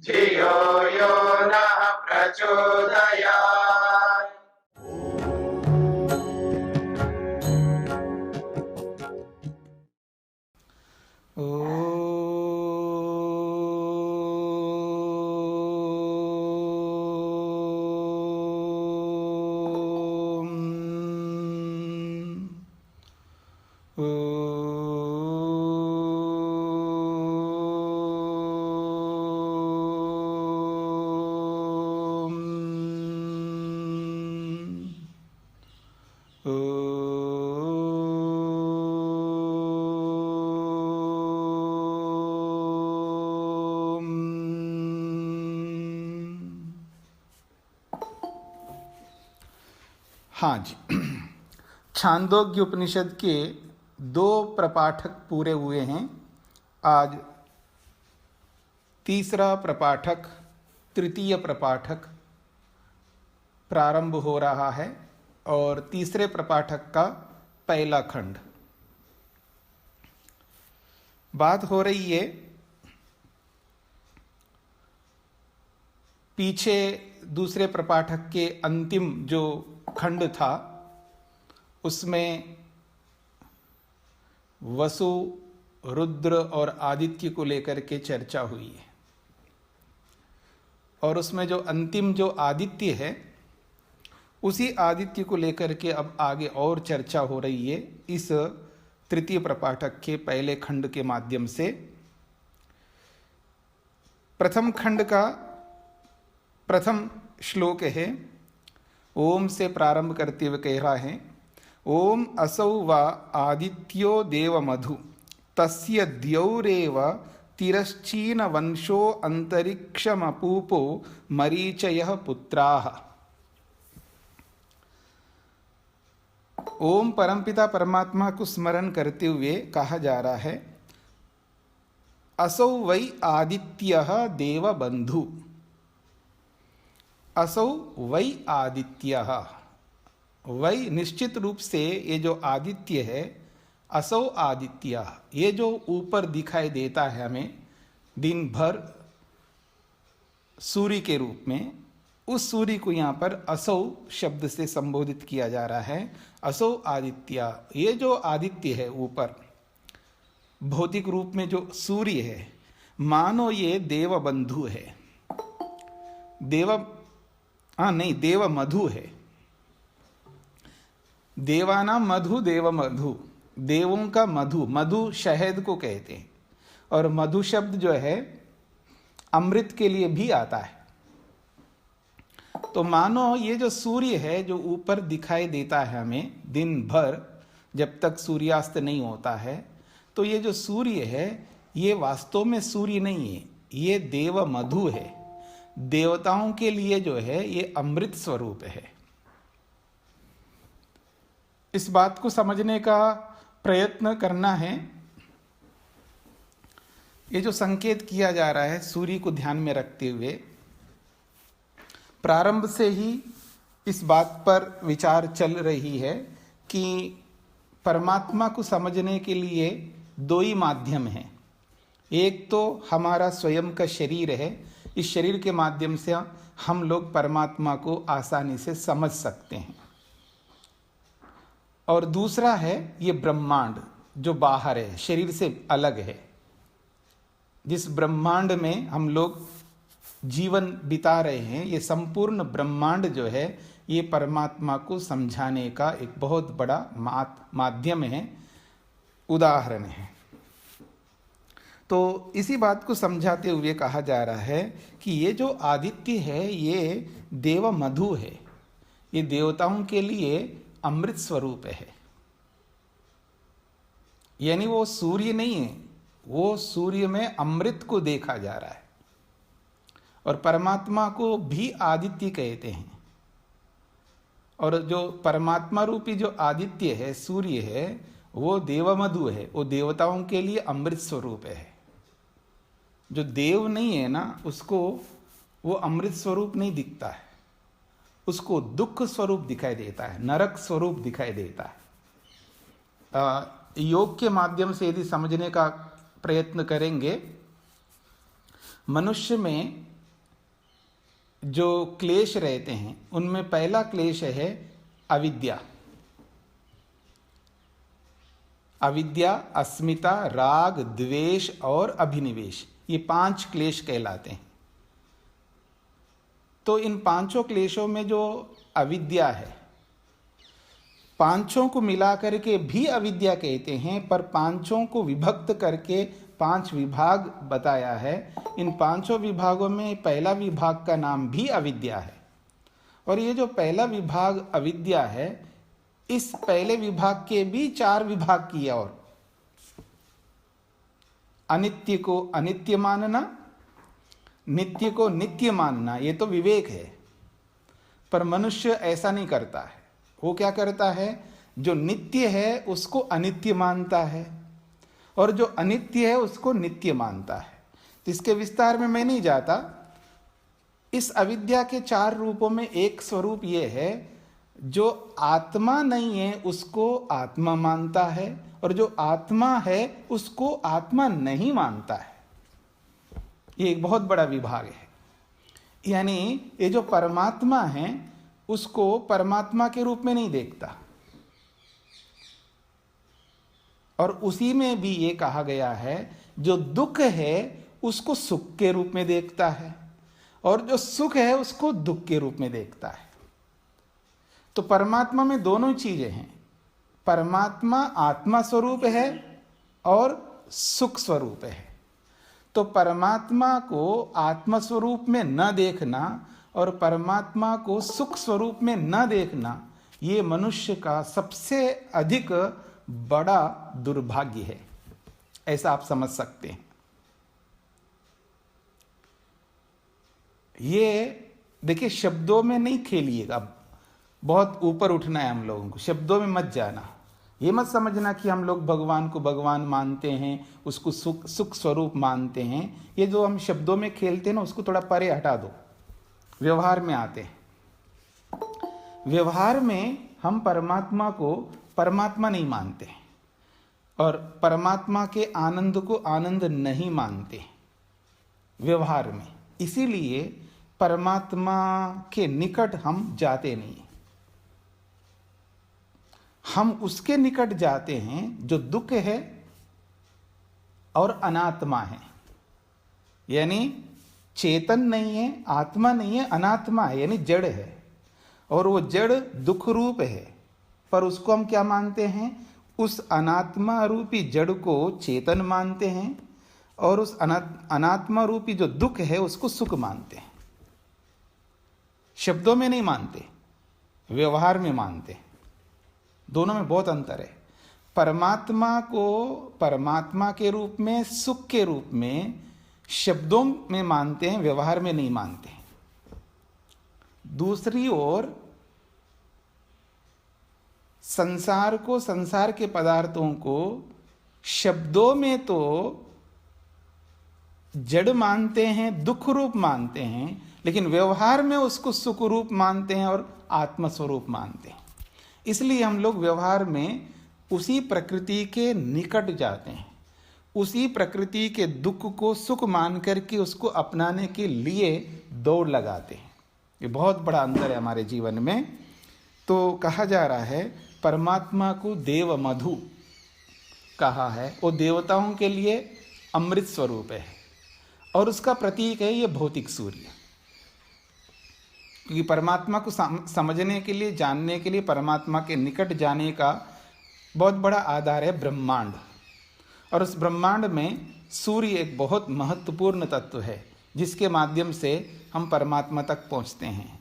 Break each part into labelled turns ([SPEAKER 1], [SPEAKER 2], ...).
[SPEAKER 1] धियो यो नः प्रचोदयात्।
[SPEAKER 2] हाँ जी, छांदोग्य उपनिषद के 2 प्रपाठक पूरे हुए हैं। आज तीसरा प्रपाठक, तृतीय प्रपाठक प्रारंभ हो रहा है और तीसरे प्रपाठक का पहला खंड। बात हो रही है पीछे दूसरे प्रपाठक के अंतिम जो खंड था उसमें वसु, रुद्र और आदित्य को लेकर के चर्चा हुई है और उसमें जो अंतिम जो आदित्य है उसी आदित्य को लेकर के अब आगे और चर्चा हो रही है इस तृतीय प्रपाठक के पहले खंड के माध्यम से। प्रथम खंड का प्रथम श्लोक है, ओम से प्रारंभ करते हुए कह रहा है, ओम असौ वा आदित्यो देवमधु तस्य द्यौरेव तिरश्चीन वंशो अंतरिक्षमपूपो मरीचयः पुत्राः। ओम परमपिता परमात्मा को स्मरण करते हुए कहा जा रहा है, असौ वै आदित्यः देवबंधु। असौ वै आदित्यः, वै निश्चित रूप से ये जो आदित्य है, असौ आदित्य, ये जो ऊपर दिखाई देता है हमें दिन भर सूर्य के रूप में, उस सूर्य को यहाँ पर असौ शब्द से संबोधित किया जा रहा है। असौ आदित्य, ये जो आदित्य है ऊपर भौतिक रूप में जो सूर्य है, मानो ये देवबंधु है। देव मधु है। देवाना मधु देव मधु, देवों का मधु, मधु शहद को कहते हैं और मधु शब्द जो है अमृत के लिए भी आता है। तो मानो ये जो सूर्य है जो ऊपर दिखाई देता है हमें दिन भर जब तक सूर्यास्त नहीं होता है, तो ये जो सूर्य है ये वास्तव में सूर्य नहीं है, ये देव मधु है। देवताओं के लिए जो है ये अमृत स्वरूप है। इस बात को समझने का प्रयत्न करना है। ये जो संकेत किया जा रहा है सूर्य को ध्यान में रखते हुए, प्रारंभ से ही इस बात पर विचार चल रही है कि परमात्मा को समझने के लिए 2 ही माध्यम हैं। एक तो हमारा स्वयं का शरीर है, इस शरीर के माध्यम से हम लोग परमात्मा को आसानी से समझ सकते हैं, और दूसरा है ये ब्रह्मांड जो बाहर है, शरीर से अलग है, जिस ब्रह्मांड में हम लोग जीवन बिता रहे हैं। ये संपूर्ण ब्रह्मांड जो है ये परमात्मा को समझाने का एक बहुत बड़ा माध्यम है, उदाहरण है। तो इसी बात को समझाते हुए कहा जा रहा है कि ये जो आदित्य है ये देव मधु है, ये देवताओं के लिए अमृत स्वरूप है। यानी वो सूर्य नहीं है, वो सूर्य में अमृत को देखा जा रहा है। और परमात्मा को भी आदित्य कहते हैं, और जो परमात्मा रूपी जो आदित्य है, सूर्य है, वो देवमधु है, वो देवताओं के लिए अमृत स्वरूप है। जो देव नहीं है ना, उसको वो अमृत स्वरूप नहीं दिखता है, उसको दुख स्वरूप दिखाई देता है, नरक स्वरूप दिखाई देता है। योग के माध्यम से यदि समझने का प्रयत्न करेंगे, मनुष्य में जो क्लेश रहते हैं उनमें पहला क्लेश है अविद्या। अविद्या, अस्मिता, राग, द्वेष और अभिनिवेश, ये 5 क्लेश कहलाते हैं। तो इन 5 क्लेशों में जो अविद्या है, 5 को मिला करके भी अविद्या कहते हैं, पर 5 को विभक्त करके 5 विभाग बताया है। इन 5 विभागों में पहला विभाग का नाम भी अविद्या है। और ये जो पहला विभाग अविद्या है, इस पहले विभाग के भी 4 विभाग किए। और अनित्य को अनित्य मानना, नित्य को नित्य मानना, ये तो विवेक है। पर मनुष्य ऐसा नहीं करता है। वो क्या करता है, जो नित्य है उसको अनित्य मानता है और जो अनित्य है उसको नित्य मानता है। तो इसके विस्तार में मैं नहीं जाता। इस अविद्या के 4 रूपों में एक स्वरूप ये है, जो आत्मा नहीं है उसको आत्मा मानता है और जो आत्मा है उसको आत्मा नहीं मानता है। ये एक बहुत बड़ा विभाग है। यानी ये जो परमात्मा है उसको परमात्मा के रूप में नहीं देखता। और उसी में भी ये कहा गया है, जो दुख है उसको सुख के रूप में देखता है और जो सुख है उसको दुख के रूप में देखता है। तो परमात्मा में दोनों चीजें हैं। परमात्मा आत्मा स्वरूप है और सुख स्वरूप है। तो परमात्मा को आत्मा स्वरूप में न देखना और परमात्मा को सुख स्वरूप में न देखना, ये मनुष्य का सबसे अधिक बड़ा दुर्भाग्य है, ऐसा आप समझ सकते हैं। ये देखिए, शब्दों में नहीं खेलिएगा, बहुत ऊपर उठना है हम लोगों को, शब्दों में मत जाना। ये मत समझना कि हम लोग भगवान को भगवान मानते हैं, उसको सुख स्वरूप मानते हैं। ये जो हम शब्दों में खेलते हैं ना, उसको थोड़ा परे हटा दो, व्यवहार में आते हैं। व्यवहार में हम परमात्मा को परमात्मा नहीं मानते और परमात्मा के आनंद को आनंद नहीं मानते व्यवहार में। इसीलिए परमात्मा के निकट हम जाते नहीं। हम उसके निकट जाते हैं जो दुख है और अनात्मा है, यानी चेतन नहीं है, आत्मा नहीं है, अनात्मा है, यानी जड़ है। और वो जड़ दुख रूप है, पर उसको हम क्या मानते हैं, उस अनात्मा रूपी जड़ को चेतन मानते हैं और उस अनात्मा रूपी जो दुख है उसको सुख मानते हैं। शब्दों में नहीं मानते, व्यवहार में मानते हैं। दोनों में बहुत अंतर है। परमात्मा को परमात्मा के रूप में, सुख के रूप में शब्दों में मानते हैं, व्यवहार में नहीं मानते। दूसरी ओर संसार को, संसार के पदार्थों को शब्दों में तो जड़ मानते हैं, दुख रूप मानते हैं, लेकिन व्यवहार में उसको सुख रूप मानते हैं और आत्मस्वरूप मानते हैं। इसलिए हम लोग व्यवहार में उसी प्रकृति के निकट जाते हैं, उसी प्रकृति के दुख को सुख मान करके उसको अपनाने के लिए दौड़ लगाते हैं। ये बहुत बड़ा अंतर है हमारे जीवन में। तो कहा जा रहा है परमात्मा को देव मधु कहा है। वो देवताओं के लिए अमृत स्वरूप है और उसका प्रतीक है ये भौतिक सूर्य। क्योंकि परमात्मा को समझने के लिए, जानने के लिए, परमात्मा के निकट जाने का बहुत बड़ा आधार है ब्रह्मांड। और उस ब्रह्मांड में सूर्य एक बहुत महत्वपूर्ण तत्व है, जिसके माध्यम से हम परमात्मा तक पहुंचते हैं।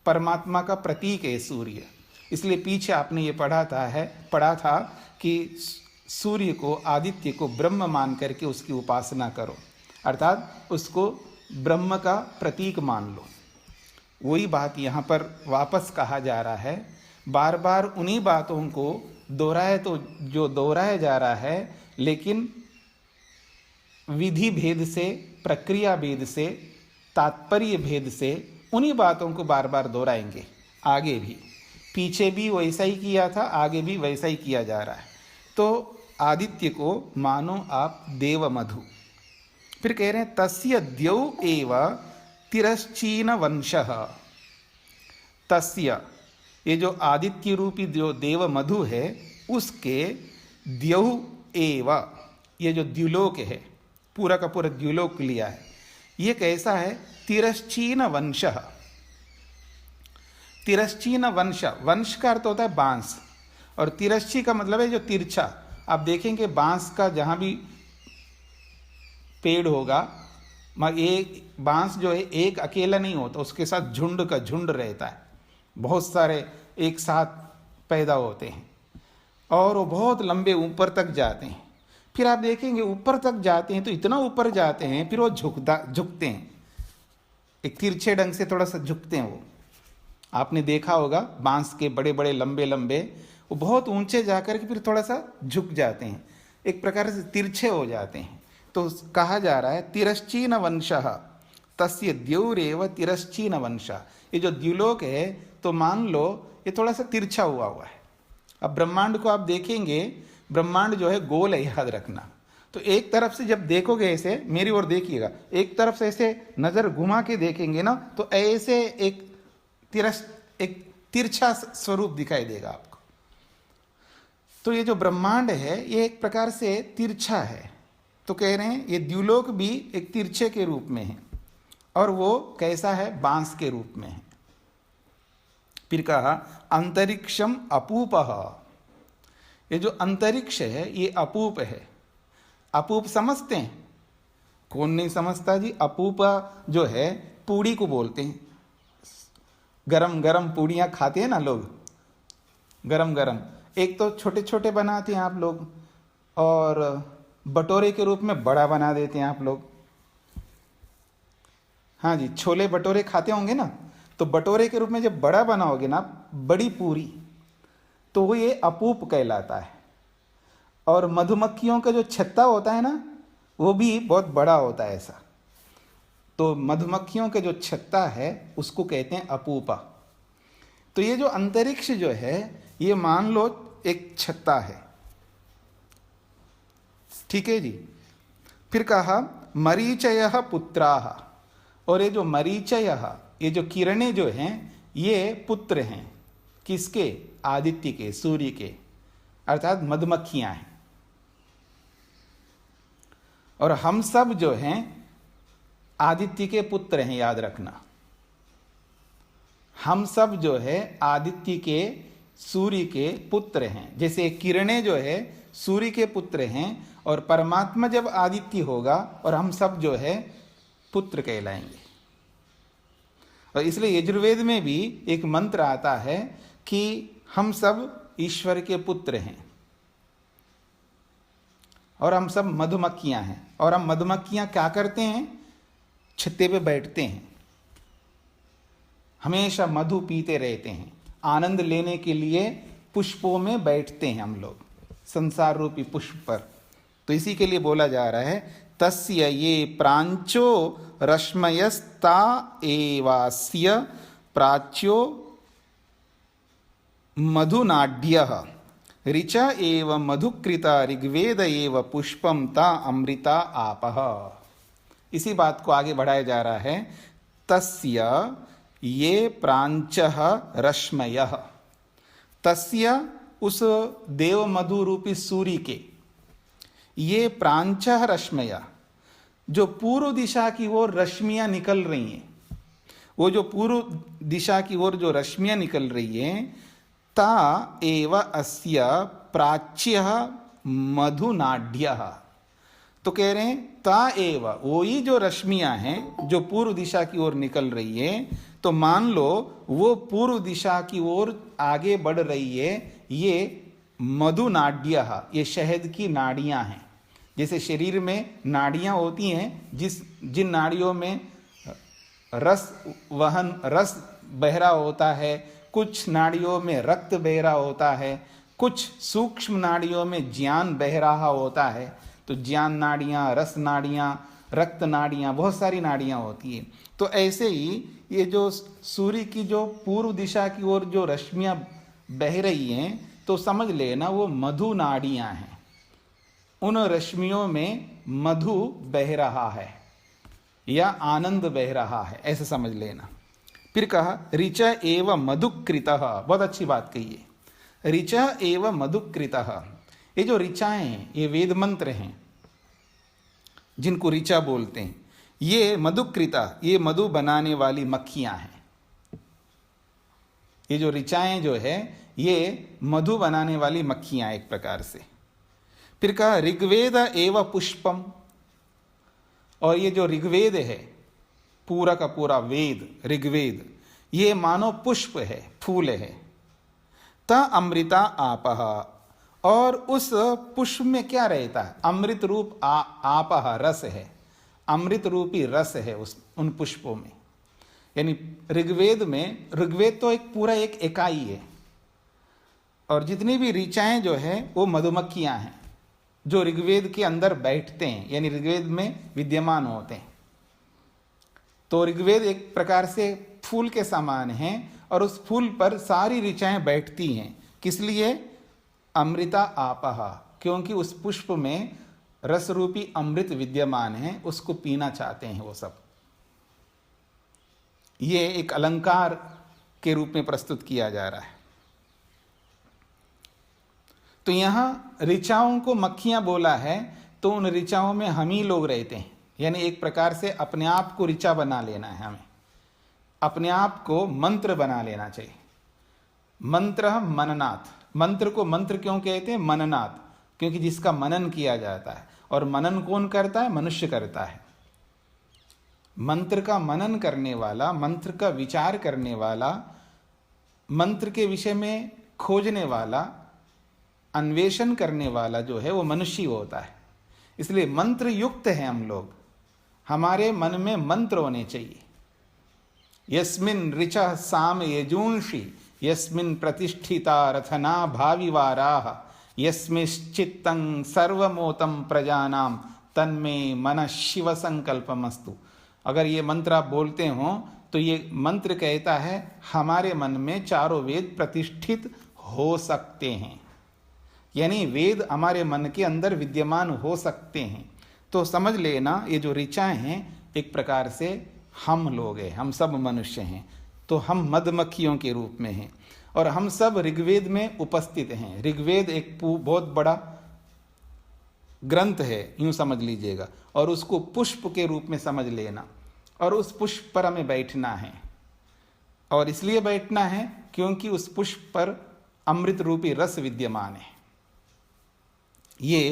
[SPEAKER 2] परमात्मा का प्रतीक है सूर्य। इसलिए पीछे आपने ये पढ़ा था कि सूर्य को, आदित्य को ब्रह्म मान करके उसकी उपासना करो, अर्थात उसको ब्रह्म का प्रतीक मान लो। वही बात यहाँ पर वापस कहा जा रहा है। बार बार उन्हीं बातों को दोहराए, तो जो दोहराया जा रहा है, लेकिन विधि भेद से, प्रक्रिया भेद से, तात्पर्य भेद से उन्हीं बातों को बार बार दोहराएंगे। आगे भी, पीछे भी वैसा ही किया था, आगे भी वैसा ही किया जा रहा है। तो आदित्य को मानो आप देव मधु। फिर कह रहे हैं तस्य द्यौ एव तिरश्चीन वंशः तस्य, ये जो आदित्य रूपी जो देव मधु है उसके द्यौ एव, ये जो द्युलोक है, पूरा का पूरा द्युलोक लिया है, ये कैसा है? तिरश्चीन वंशः। तिरश्चीन वंश, वंश का अर्थ होता है बांस, और तिरश्ची का मतलब है जो तिरछा। आप देखेंगे बांस का जहां भी पेड़ होगा, एक बांस जो है एक अकेला नहीं होता, उसके साथ झुंड का झुंड रहता है, बहुत सारे एक साथ पैदा होते हैं और वो बहुत लंबे ऊपर तक जाते हैं। फिर आप देखेंगे ऊपर तक जाते हैं तो इतना ऊपर जाते हैं, फिर वो झुकते हैं, एक तिरछे ढंग से थोड़ा सा झुकते हैं। वो आपने देखा होगा बांस के बड़े बड़े लंबे लंबे, वो बहुत ऊंचे जाकर के फिर थोड़ा सा झुक जाते हैं, एक प्रकार से तिरछे हो जाते हैं। तो कहा जा रहा है तिरश्चीन वंशः तस्य द्यौरेव तिरश्चीन वंशः। ये जो द्युलोक है तो मान लो ये थोड़ा सा तिरछा हुआ है। अब ब्रह्मांड को आप देखेंगे, ब्रह्मांड जो है गोल है, याद रखना। तो एक तरफ से जब देखोगे ऐसे, मेरी ओर देखिएगा, एक तरफ से ऐसे नजर घुमा के देखेंगे ना तो ऐसे एक तिरछा स्वरूप दिखाई देगा आपको। तो ये जो ब्रह्मांड है ये एक प्रकार से तिरछा है। तो कह रहे हैं ये द्युलोक भी एक तिरछे के रूप में है, और वो कैसा है? बांस के रूप में है। फिर कहा अंतरिक्षम अपूपः, ये जो अंतरिक्ष है ये अपूप है। अपूप समझते हैं? कौन नहीं समझता जी। अपूप जो है पूड़ी को बोलते हैं, गरम गरम पूड़ियाँ खाते हैं ना लोग, गरम गरम। एक तो छोटे छोटे बनाते हैं आप लोग, और बटोरे के रूप में बड़ा बना देते हैं आप लोग। हाँ जी, छोले भटूरे खाते होंगे ना, तो बटोरे के रूप में जब बड़ा बनाओगे ना, बड़ी पूरी, तो वो ये अपूप कहलाता है। और मधुमक्खियों का जो छत्ता होता है ना, वो भी बहुत बड़ा होता है ऐसा। तो मधुमक्खियों का जो छत्ता है उसको कहते हैं अपूपा। तो ये जो अंतरिक्ष जो है ये मान लो एक छत्ता है, ठीक है जी। फिर कहा मरीचयः पुत्राः, और ये जो मरीचयः, ये जो किरणें जो हैं ये पुत्र हैं किसके? आदित्य के, सूर्य के, अर्थात मधुमक्खियां हैं। और हम सब जो हैं आदित्य के पुत्र हैं, याद रखना। हम सब जो है आदित्य के, सूर्य के पुत्र हैं। जैसे किरणें जो है सूर्य के पुत्र हैं, और परमात्मा जब आदित्य होगा और हम सब जो है पुत्र कहलाएंगे। और इसलिए यजुर्वेद में भी एक मंत्र आता है कि हम सब ईश्वर के पुत्र हैं, और हम सब मधुमक्खियां हैं। और हम मधुमक्खियां क्या करते हैं? छत्ते पे बैठते हैं, हमेशा मधु पीते रहते हैं, आनंद लेने के लिए पुष्पों में बैठते हैं हम लोग, संसार रूपी पुष्प पर। तो इसी के लिए बोला जा रहा है तस्य ये प्रांचो रश्मयस्ता एवास्य प्राच्यो मधुनाड्यः ऋच एव मधुकृता ऋग्वेद एव पुष्पम ता अमृता आपः। इसी बात को आगे बढ़ाया जा रहा है। तस्य ये प्रांचः रश्मयः, तस्य उस देव मधु रूपी सूर्य के, ये प्रांचः रश्मयः, जो पूर्व दिशा की ओर रश्मियां निकल रही हैं, वो जो पूर्व दिशा की ओर जो रश्मियां निकल रही हैं, ता एव अस्य प्राच्यः मधुनाड्यः। तो कह रहे हैं ता एव, वो ही जो रश्मियां हैं जो पूर्व दिशा की ओर निकल रही है, तो मान लो वो पूर्व दिशा की ओर आगे बढ़ रही है। ये मधुनाड्यः, ये शहद की नाड़ियां हैं। जैसे शरीर में नाड़ियां होती हैं, जिन नाड़ियों में रस बह रहा होता है, कुछ नाड़ियों में रक्त बह रहा होता है, कुछ सूक्ष्म नाड़ियों में ज्ञान बह रहा होता है। तो ज्ञान नाड़ियां, रस नाड़ियां, रक्त नाड़ियां, बहुत सारी नाड़ियां होती हैं। तो ऐसे ही ये जो सूर्य की जो पूर्व दिशा की ओर जो रश्मियां बह रही हैं, तो समझ लेना वो मधु नाड़ियां हैं। उन रश्मियों में मधु बह रहा है। या आनंद बह रहा है, ऐसे समझ लेना। फिर कहा ऋच एव मधुकृतः, बहुत अच्छी बात कही है। ऋच एव मधुकृतः, ये जो ऋचाएं हैं ये वेद मंत्र हैं जिनको ऋचा बोलते हैं। ये मधुकृता, ये मधु बनाने वाली मक्खियां हैं। ये जो ऋचाएं जो है ये मधु बनाने वाली मक्खियां एक प्रकार से। फिर कहा ऋग्वेद एव पुष्पम, और ये जो ऋग्वेद है पूरा का पूरा वेद ऋग्वेद, ये मानो पुष्प है, फूल है। त अमृता आपह, और उस पुष्प में क्या रहता है? अमृत रूप आपह, रस है, अमृत रूपी रस है उन पुष्पों में। यानी ऋग्वेद में, ऋग्वेद तो एक पूरा एक इकाई है, और जितनी भी ऋचाएं जो है वो मधुमक्खियां हैं जो ऋग्वेद के अंदर बैठते हैं, यानी ऋग्वेद में विद्यमान होते हैं। तो ऋग्वेद एक प्रकार से फूल के समान है, और उस फूल पर सारी ऋचाएं बैठती हैं। किस लिए? अमृता आपह, क्योंकि उस पुष्प में रस रूपी अमृत विद्यमान है, उसको पीना चाहते हैं वो सब। ये एक अलंकार के रूप में प्रस्तुत किया जा रहा है। तो यहां ऋचाओं को मक्खियां बोला है, तो उन ऋचाओं में हम ही लोग रहते हैं। यानी एक प्रकार से अपने आप को ऋचा बना लेना है, हमें अपने आप को मंत्र बना लेना चाहिए। मंत्र मननाथ, मंत्र को मंत्र क्यों कहते हैं? मननाथ, क्योंकि जिसका मनन किया जाता है। और मनन कौन करता है? मनुष्य करता है। मंत्र का मनन करने वाला, मंत्र का विचार करने वाला, मंत्र के विषय में खोजने वाला, अन्वेषण करने वाला जो है वो मनुष्य होता है। इसलिए मंत्र युक्त है हम लोग, हमारे मन में मंत्र होने चाहिए। यस्मिन् ऋचः साम यजूंषि, यस्मिन् प्रतिष्ठिता रथना भाविवाराः, यस्मिश्चित्तं सर्वमोतं प्रजानां तन्मे मनः शिव संकल्पमस्तु। अगर ये मंत्र आप बोलते हो तो ये मंत्र कहता है हमारे मन में चारों वेद प्रतिष्ठित हो सकते हैं, यानी वेद हमारे मन के अंदर विद्यमान हो सकते हैं। तो समझ लेना ये जो ऋचाएं हैं एक प्रकार से हम लोग हैं, हम सब मनुष्य हैं। तो हम मधुमक्खियों के रूप में हैं, और हम सब ऋग्वेद में उपस्थित हैं। ऋग्वेद एक बहुत बड़ा ग्रंथ है, यूं समझ लीजिएगा, और उसको पुष्प के रूप में समझ लेना। और उस पुष्प पर हमें बैठना है, और इसलिए बैठना है क्योंकि उस पुष्प पर अमृत रूपी रस विद्यमान है। ये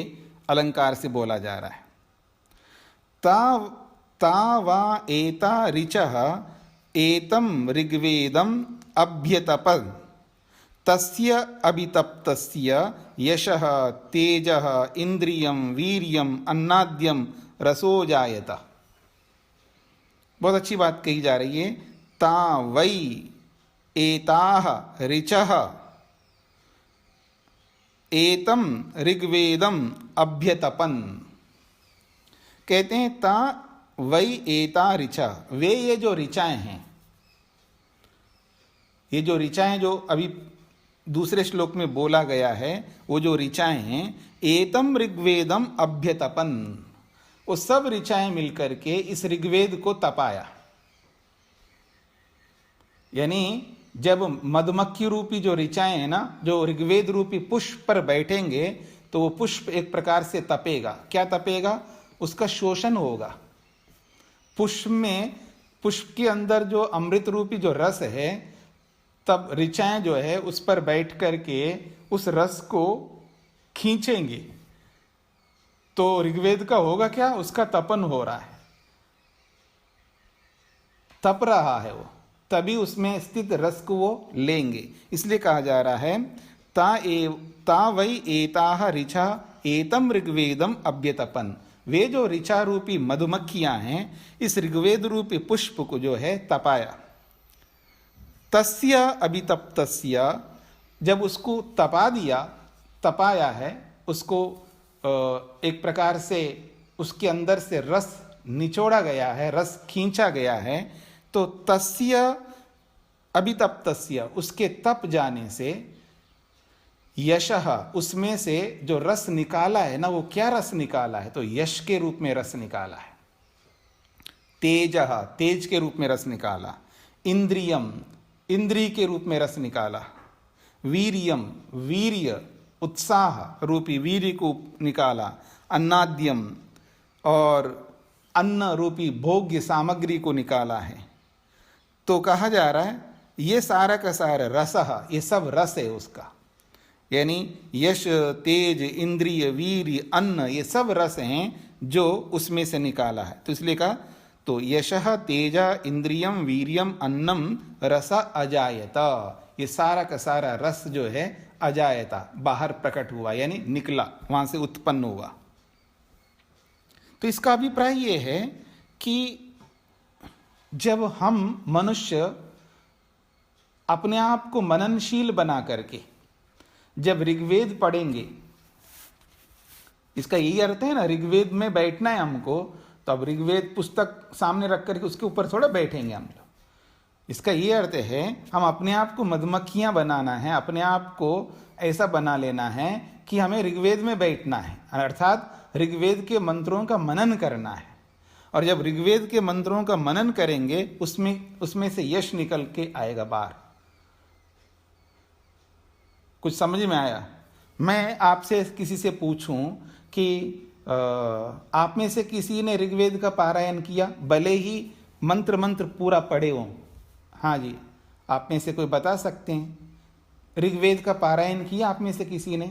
[SPEAKER 2] अलंकार से बोला जा रहा है। ता वा एता ऋचः एतं ऋग्वेदम् अभ्यतपन् तस्य अभितप्तस्य यशः तेजः इंद्रियं वीर्यं अन्नाद्यं रसो जायत। बहुत अच्छी बात कही जा रही है। ता वै एताः ऋचः एतं ऋग्वेदम् अभ्यतपन्, कहते हैं ता वै एता ऋचा, वे ये जो ऋचाएं हैं, ये जो ऋचाएं जो अभी दूसरे श्लोक में बोला गया है, वो जो ऋचाएं हैं, एतम ऋग्वेदम अभ्यतपन, वो सब ऋचाएं मिलकर के इस ऋग्वेद को तपाया। यानी जब मधुमक्खी रूपी जो ऋचाएं हैं ना, जो ऋग्वेद रूपी पुष्प पर बैठेंगे तो वो पुष्प एक प्रकार से तपेगा। क्या तपेगा? उसका शोषण होगा। पुष्प में, पुष्प के अंदर जो अमृत रूपी जो रस है, तब ऋचाएं जो है उस पर बैठ करके उस रस को खींचेंगे, तो ऋग्वेद का होगा क्या? उसका तपन हो रहा है, तप रहा है वो, तभी उसमें स्थित रस को वो लेंगे। इसलिए कहा जा रहा है ता वै एताः ऋचा एतम ऋग्वेदम अभ्यतपन, वे जो ऋचा रूपी मधुमक्खियां हैं इस ऋग्वेद रूपी पुष्प को जो है तपाया। तस्य अभितप्तस्य, जब उसको तपा दिया, तपाया है उसको, एक प्रकार से उसके अंदर से रस निचोड़ा गया है, रस खींचा गया है, तो तस्य अभितप्तस्य, उसके तप जाने से, यशः, उसमें से जो रस निकाला है ना, वो क्या रस निकाला है? तो यश के रूप में रस निकाला है। तेजः, तेज के रूप में रस निकाला। इंद्रियम, इंद्रिय के रूप में रस निकाला। वीर्यम, वीर्य उत्साह रूपी वीर्य को निकाला। अन्नाद्यम, और अन्न रूपी भोग्य सामग्री को निकाला है। तो कहा जा रहा है ये सारा का सारा रसः, ये सब रस है उसका, यानी यश, तेज, इंद्रिय, वीर्य, अन्न, ये सब रस हैं जो उसमें से निकाला है। तो इसलिए कहा तो यशः तेजा इंद्रियम वीर्यम अन्नम रस अजायत, ये सारा का सारा रस जो है अजायता, बाहर प्रकट हुआ, यानी निकला, वहां से उत्पन्न हुआ। तो इसका अभिप्राय ये है कि जब हम मनुष्य अपने आप को मननशील बना करके जब ऋग्वेद पढ़ेंगे, इसका यही अर्थ है ना, ऋग्वेद में बैठना है हमको, तो अब ऋग्वेद पुस्तक सामने रख करके उसके ऊपर थोड़ा बैठेंगे हम लोग। इसका ये अर्थ है हम अपने आप को मधुमक्खियां बनाना है, अपने आप को ऐसा बना लेना है कि हमें ऋग्वेद में बैठना है, अर्थात ऋग्वेद के मंत्रों का मनन करना है। और जब ऋग्वेद के मंत्रों का मनन करेंगे उसमें से यश निकल के आएगा बाहर। कुछ समझ में आया? मैं आपसे किसी से पूछूं कि आप में से किसी ने ऋग्वेद का पारायण किया, भले ही मंत्र पूरा पढ़े हो? हाँ जी, आप में से कोई बता सकते हैं? ऋग्वेद का पारायण किया आप में से किसी ने?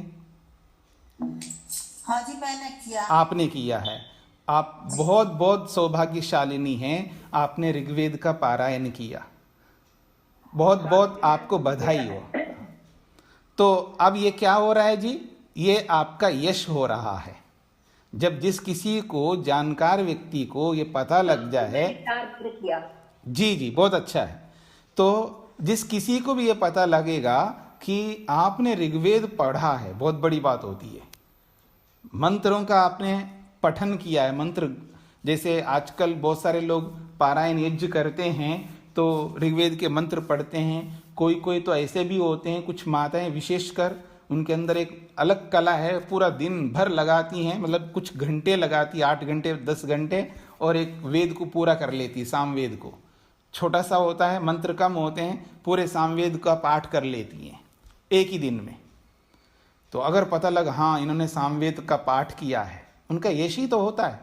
[SPEAKER 3] हाँ जी, मैंने किया।
[SPEAKER 2] आपने किया है, आप बहुत बहुत सौभाग्यशालिनी हैं, आपने ऋग्वेद का पारायण किया, बहुत बहुत आपको बधाई हो। तो अब ये क्या हो रहा है जी? ये आपका यश हो रहा है। जब जिस किसी को, जानकार व्यक्ति को ये पता लग जाए, जी जी बहुत अच्छा है, तो जिस किसी को भी ये पता लगेगा कि आपने ऋग्वेद पढ़ा है, बहुत बड़ी बात होती है। मंत्रों का आपने पठन किया है, मंत्र जैसे आजकल बहुत सारे लोग पारायण यज्ञ करते हैं तो ऋग्वेद के मंत्र पढ़ते हैं। कोई कोई तो ऐसे भी होते हैं, कुछ माताएं विशेषकर, उनके अंदर एक अलग कला है, पूरा दिन भर लगाती हैं, मतलब कुछ घंटे लगाती, 8 घंटे 10 घंटे, और एक वेद को पूरा कर लेती, सामवेद को। छोटा सा होता है, मंत्र कम होते हैं, पूरे सामवेद का पाठ कर लेती हैं एक ही दिन में। तो अगर पता लगा हाँ इन्होंने सामवेद का पाठ किया है, उनका यश ही तो होता है।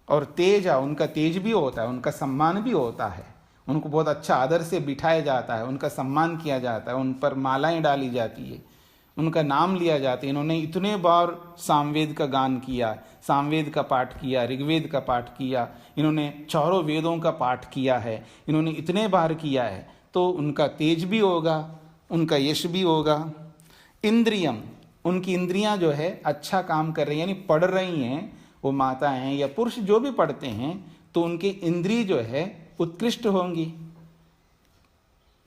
[SPEAKER 2] और तेज, उनका तेज भी होता है, उनका सम्मान भी होता है, उनको बहुत अच्छा आदर से बिठाया जाता है, उनका सम्मान किया जाता है, उन पर मालाएं डाली जाती है, उनका नाम लिया जाता है। इन्होंने इतने बार सामवेद का गान किया, सामवेद का पाठ किया, ऋग्वेद का पाठ किया, इन्होंने चारों वेदों का पाठ किया है, इन्होंने इतने बार किया है, तो उनका तेज भी होगा, उनका यश भी होगा। इंद्रियम, उनकी इंद्रियां जो है अच्छा काम कर रही हैं, यानी पढ़ रही हैं, वो माता हैं या पुरुष जो भी पढ़ते हैं, तो उनकी इंद्रिय जो है उत्कृष्ट होंगी।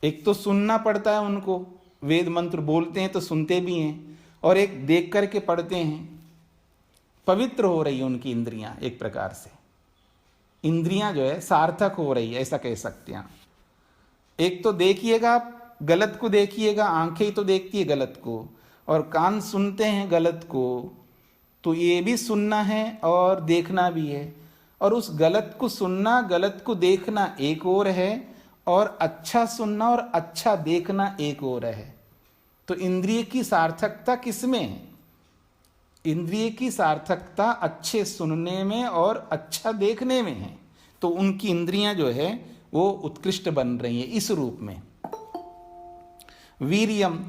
[SPEAKER 2] एक तो सुनना पड़ता है उनको, वेद मंत्र बोलते हैं तो सुनते भी हैं, और एक देख करके पढ़ते हैं। पवित्र हो रही है उनकी इंद्रियां, एक प्रकार से इंद्रियां जो है सार्थक हो रही है, ऐसा कह सकते हैं। एक तो देखिएगा, गलत को देखिएगा, आंखें ही तो देखती है गलत को, और कान सुनते हैं गलत को, तो ये भी सुनना है और देखना भी है। और उस गलत को सुनना, गलत को देखना एक और है, और अच्छा सुनना और अच्छा देखना एक और है। तो इंद्रिय की सार्थकता किसमें है? इंद्रिय की सार्थकता अच्छे सुनने में और अच्छा देखने में है। तो उनकी इंद्रियां जो है वो उत्कृष्ट बन रही है इस रूप में। वीर्यम,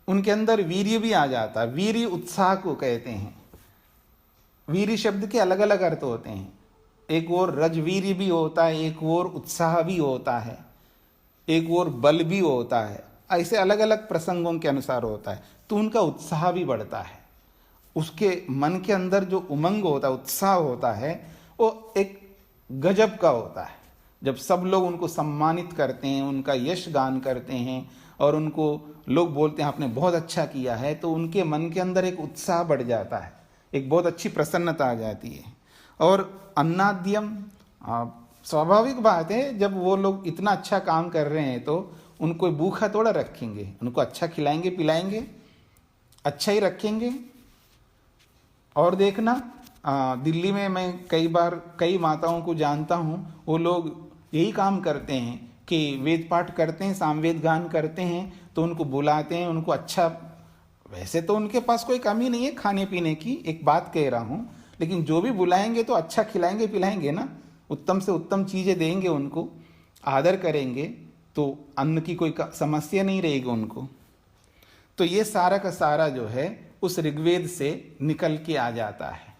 [SPEAKER 2] उनके अंदर वीर्य भी आ जाता है, वीर्य उत्साह को कहते हैं। वीर्य शब्द के अलग अलग अर्थ होते हैं, एक और रजवीर्य भी होता है, एक और उत्साह भी होता है, एक और बल भी होता है, ऐसे अलग अलग प्रसंगों के अनुसार होता है। तो उनका उत्साह भी बढ़ता है, उसके मन के अंदर जो उमंग होता है, उत्साह होता है, वो एक गजब का होता है। जब सब लोग उनको सम्मानित करते हैं, उनका यश गान करते हैं, और उनको लोग बोलते हैं आपने बहुत अच्छा किया है, तो उनके मन के अंदर एक उत्साह बढ़ जाता है, एक बहुत अच्छी प्रसन्नता आ जाती है। और अन्नाद्यम, स्वाभाविक बात है, जब वो लोग इतना अच्छा काम कर रहे हैं तो उनको भूखा थोड़ा रखेंगे, उनको अच्छा खिलाएंगे पिलाएंगे, अच्छा ही रखेंगे। और देखना दिल्ली में मैं कई बार कई माताओं को जानता हूँ, वो लोग यही काम करते हैं कि वेद पाठ करते हैं, सामवेद गान करते हैं, तो उनको बुलाते हैं, उनको अच्छा, वैसे तो उनके पास कोई कमी नहीं है खाने पीने की, एक बात कह रहा हूँ, लेकिन जो भी बुलाएंगे तो अच्छा खिलाएंगे पिलाएंगे ना, उत्तम से उत्तम चीज़ें देंगे, उनको आदर करेंगे, तो अन्न की कोई समस्या नहीं रहेगी उनको। तो ये सारा का सारा जो है उस ऋग्वेद से निकल के आ जाता है।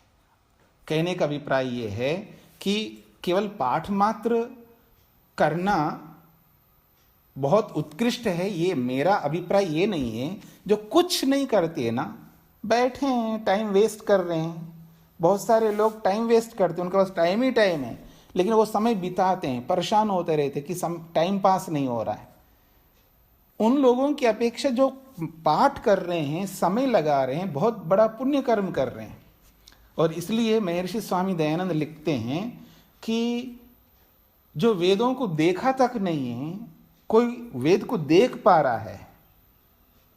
[SPEAKER 2] कहने का अभिप्राय ये है कि केवल पाठ मात्र करना बहुत उत्कृष्ट है, ये मेरा अभिप्राय ये नहीं है। जो कुछ नहीं करते ना, बैठे हैं, टाइम वेस्ट कर रहे हैं, बहुत सारे लोग टाइम वेस्ट करते हैं, उनके पास टाइम ही टाइम है, लेकिन वो समय बिताते हैं, परेशान होते रहते कि टाइम पास नहीं हो रहा है। उन लोगों की अपेक्षा जो पाठ कर रहे हैं, समय लगा रहे हैं, बहुत बड़ा पुण्य कर्म कर रहे हैं। और इसलिए महर्षि स्वामी दयानंद लिखते हैं कि जो वेदों को देखा तक नहीं है, कोई वेद को देख पा रहा है,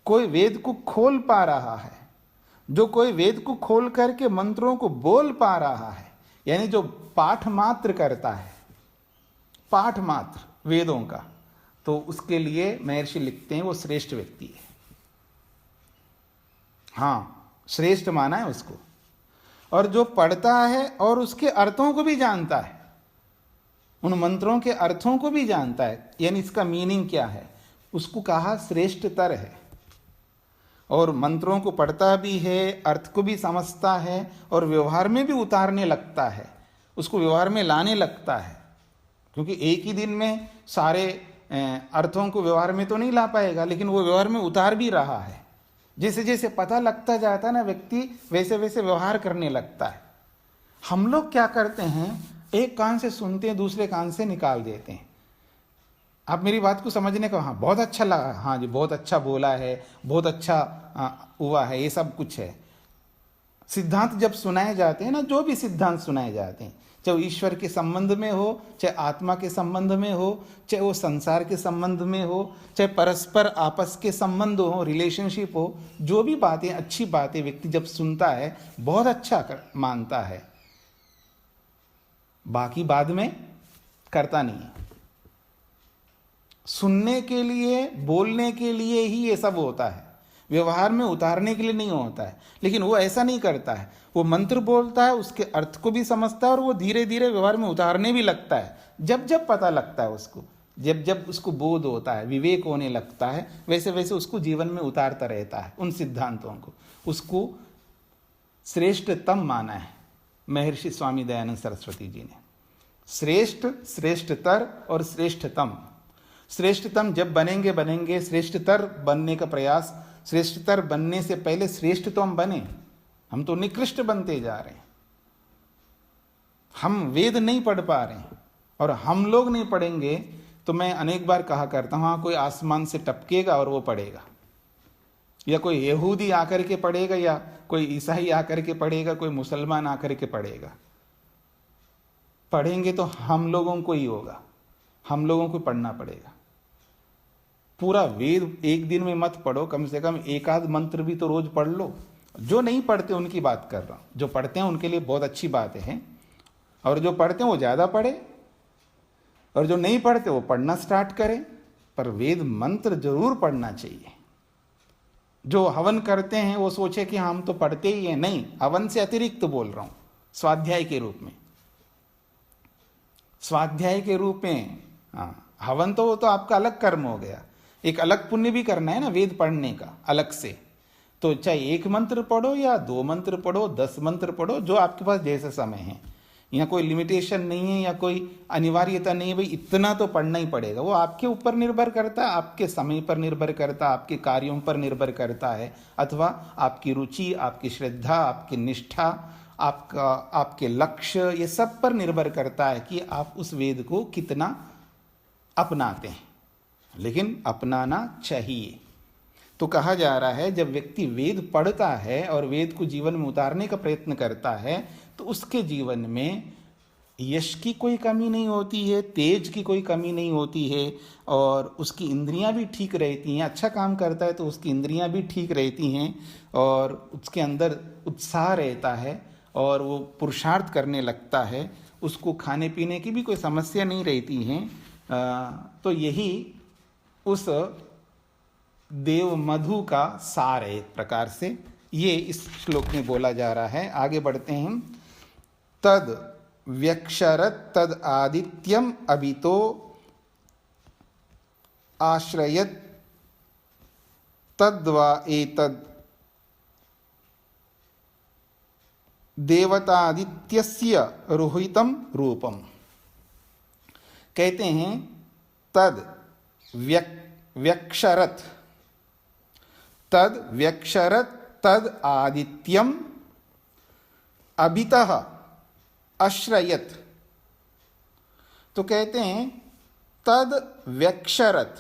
[SPEAKER 2] कोई वेद को खोल पा रहा है, जो कोई वेद को खोल करके मंत्रों को बोल पा रहा है, यानी जो पाठ मात्र करता है, पाठ मात्र वेदों का, तो उसके लिए महर्षि लिखते हैं वो श्रेष्ठ व्यक्ति है। हाँ, श्रेष्ठ माना है उसको। और जो पढ़ता है और उसके अर्थों को भी जानता है, उन मंत्रों के अर्थों को भी जानता है, यानी इसका मीनिंग क्या है, उसको कहा श्रेष्ठतर है। और मंत्रों को पढ़ता भी है, अर्थ को भी समझता है, और व्यवहार में भी उतारने लगता है, उसको व्यवहार में लाने लगता है। क्योंकि एक ही दिन में सारे अर्थों को व्यवहार में तो नहीं ला पाएगा, लेकिन वो व्यवहार में उतार भी रहा है। जैसे जैसे पता लगता जाता है ना व्यक्ति, वैसे वैसे व्यवहार करने लगता है। हम लोग क्या करते हैं, एक कान से सुनते हैं, दूसरे कान से निकाल देते हैं। आप मेरी बात को समझने का, हाँ बहुत अच्छा लगा, हाँ जी बहुत अच्छा बोला है, बहुत अच्छा हुआ है, ये सब कुछ है। सिद्धांत जब सुनाए जाते हैं ना, जो भी सिद्धांत सुनाए जाते हैं, चाहे वो ईश्वर के संबंध में हो, चाहे आत्मा के संबंध में हो, चाहे वो संसार के संबंध में हो, चाहे परस्पर आपस के संबंध हो, रिलेशनशिप हो, जो भी बातें, अच्छी बातें व्यक्ति जब सुनता है, बहुत अच्छा मानता है, बाकी बाद में करता नहीं है। सुनने के लिए, बोलने के लिए ही ये सब होता है, व्यवहार में उतारने के लिए नहीं होता है। लेकिन वो ऐसा नहीं करता है, वो मंत्र बोलता है, उसके अर्थ को भी समझता है, और वो धीरे धीरे व्यवहार में उतारने भी लगता है। जब जब पता लगता है उसको, जब जब उसको बोध होता है, विवेक होने लगता है, वैसे वैसे उसको जीवन में उतारता रहता है उन सिद्धांतों को। उसको श्रेष्ठतम माना है महर्षि स्वामी दयानंद सरस्वती जी ने। श्रेष्ठ, श्रेष्ठतर और श्रेष्ठतम। श्रेष्ठतम जब बनेंगे, श्रेष्ठतर बनने का प्रयास, श्रेष्ठतर बनने से पहले श्रेष्ठ तो हम बने, हम तो निकृष्ट बनते जा रहे हैं। हम वेद नहीं पढ़ पा रहे हैं, और हम लोग नहीं पढ़ेंगे तो मैं अनेक बार कहा करता हूँ, हाँ कोई आसमान से टपकेगा और वो पढ़ेगा, या कोई यहूदी आकर के पढ़ेगा, या कोई ईसाई आकर के पढ़ेगा, कोई मुसलमान आकर के पढ़ेगा। पढ़ेंगे तो हम लोगों को ही होगा, हम लोगों को पढ़ना पड़ेगा। पूरा वेद एक दिन में मत पढ़ो, कम से कम एक आध मंत्र भी तो रोज पढ़ लो। जो नहीं पढ़ते उनकी बात कर रहा हूँ, जो पढ़ते हैं उनके लिए बहुत अच्छी बात है, और जो पढ़ते हैं वो ज़्यादा पढ़े, और जो नहीं पढ़ते वो पढ़ना स्टार्ट करें। पर वेद मंत्र जरूर पढ़ना चाहिए। जो हवन करते हैं वो सोचे कि हम तो पढ़ते ही हैं, नहीं, हवन से अतिरिक्त तो बोल रहा हूँ, स्वाध्याय के रूप में, स्वाध्याय के रूप में। हाँ, हवन तो वो तो आपका अलग कर्म हो गया, एक अलग पुण्य भी करना है ना वेद पढ़ने का अलग से। तो चाहे एक मंत्र पढ़ो या 2 मंत्र पढ़ो, 10 मंत्र पढ़ो, जो आपके पास जैसा समय है, यहाँ कोई लिमिटेशन नहीं है या कोई अनिवार्यता नहीं है भाई इतना तो पढ़ना ही पड़ेगा। वो आपके ऊपर निर्भर करता है, आपके समय पर निर्भर करता है, आपके कार्यों पर निर्भर करता है, अथवा आपकी रुचि, आपकी श्रद्धा, आपकी निष्ठा, आपके लक्ष्य, ये सब पर निर्भर करता है कि आप उस वेद को कितना अपनाते हैं। लेकिन अपनाना चाहिए। तो कहा जा रहा है जब व्यक्ति वेद पढ़ता है और वेद को जीवन में उतारने का प्रयत्न करता है तो उसके जीवन में यश की कोई कमी नहीं होती है, तेज की कोई कमी नहीं होती है, और उसकी इंद्रियां भी ठीक रहती हैं। अच्छा काम करता है तो उसकी इंद्रियां भी ठीक रहती हैं और उसके अंदर उत्साह रहता है और वो पुरुषार्थ करने लगता है, उसको खाने पीने की भी कोई समस्या नहीं रहती है। तो यही उस देव मधु का सार है एक प्रकार से, ये इस श्लोक में बोला जा रहा है। आगे बढ़ते हैं। तद व्यक्षरत तद आदित्यम अभितो आश्रयत तद्वा एतद देवतादित्यस्य रोहितम रूपम। कहते हैं तद व्यक्षरत तद आदित्यम अभितः आश्रयत। तो कहते हैं तद व्यक्षरत,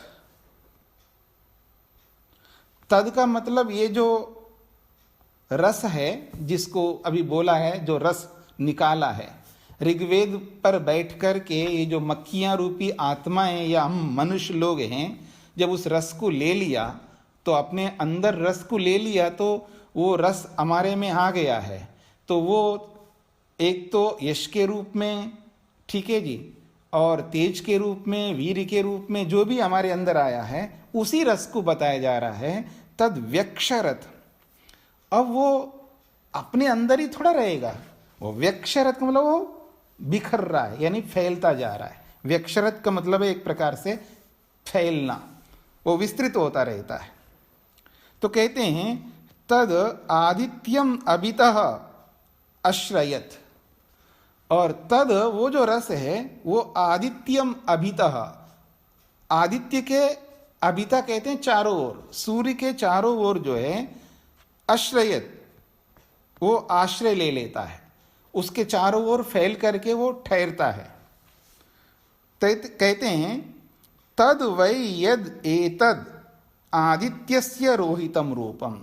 [SPEAKER 2] तद का मतलब ये जो रस है जिसको अभी बोला है, जो रस निकाला है ऋग्वेद पर बैठ कर के, ये जो मक्खियां रूपी आत्माएं या हम मनुष्य लोग हैं, जब उस रस को ले लिया तो अपने अंदर रस को ले लिया तो वो रस हमारे में आ गया है। तो वो एक तो यश के रूप में, ठीक है जी, और तेज के रूप में, वीर के रूप में जो भी हमारे अंदर आया है उसी रस को बताया जा रहा है तद व्यक्षरत। अब वो अपने अंदर ही थोड़ा रहेगा, वो व्यक्षरत का मतलब वो बिखर रहा है, यानी फैलता जा रहा है। व्यक्षरत का मतलब है एक प्रकार से फैलना, वो विस्तृत होता रहता है। तो कहते हैं तद आदित्यम अभितः आश्रयत, और तद वो जो रस है वो आदित्यम अभितः, आदित्य के अभिता कहते हैं चारों ओर, सूर्य के चारों ओर जो है आश्रयत, वो आश्रय ले लेता है, उसके चारों ओर फैल करके वो ठहरता है। कहते हैं तद वै यद एतद आदित्यस्य रोहितम रूपम,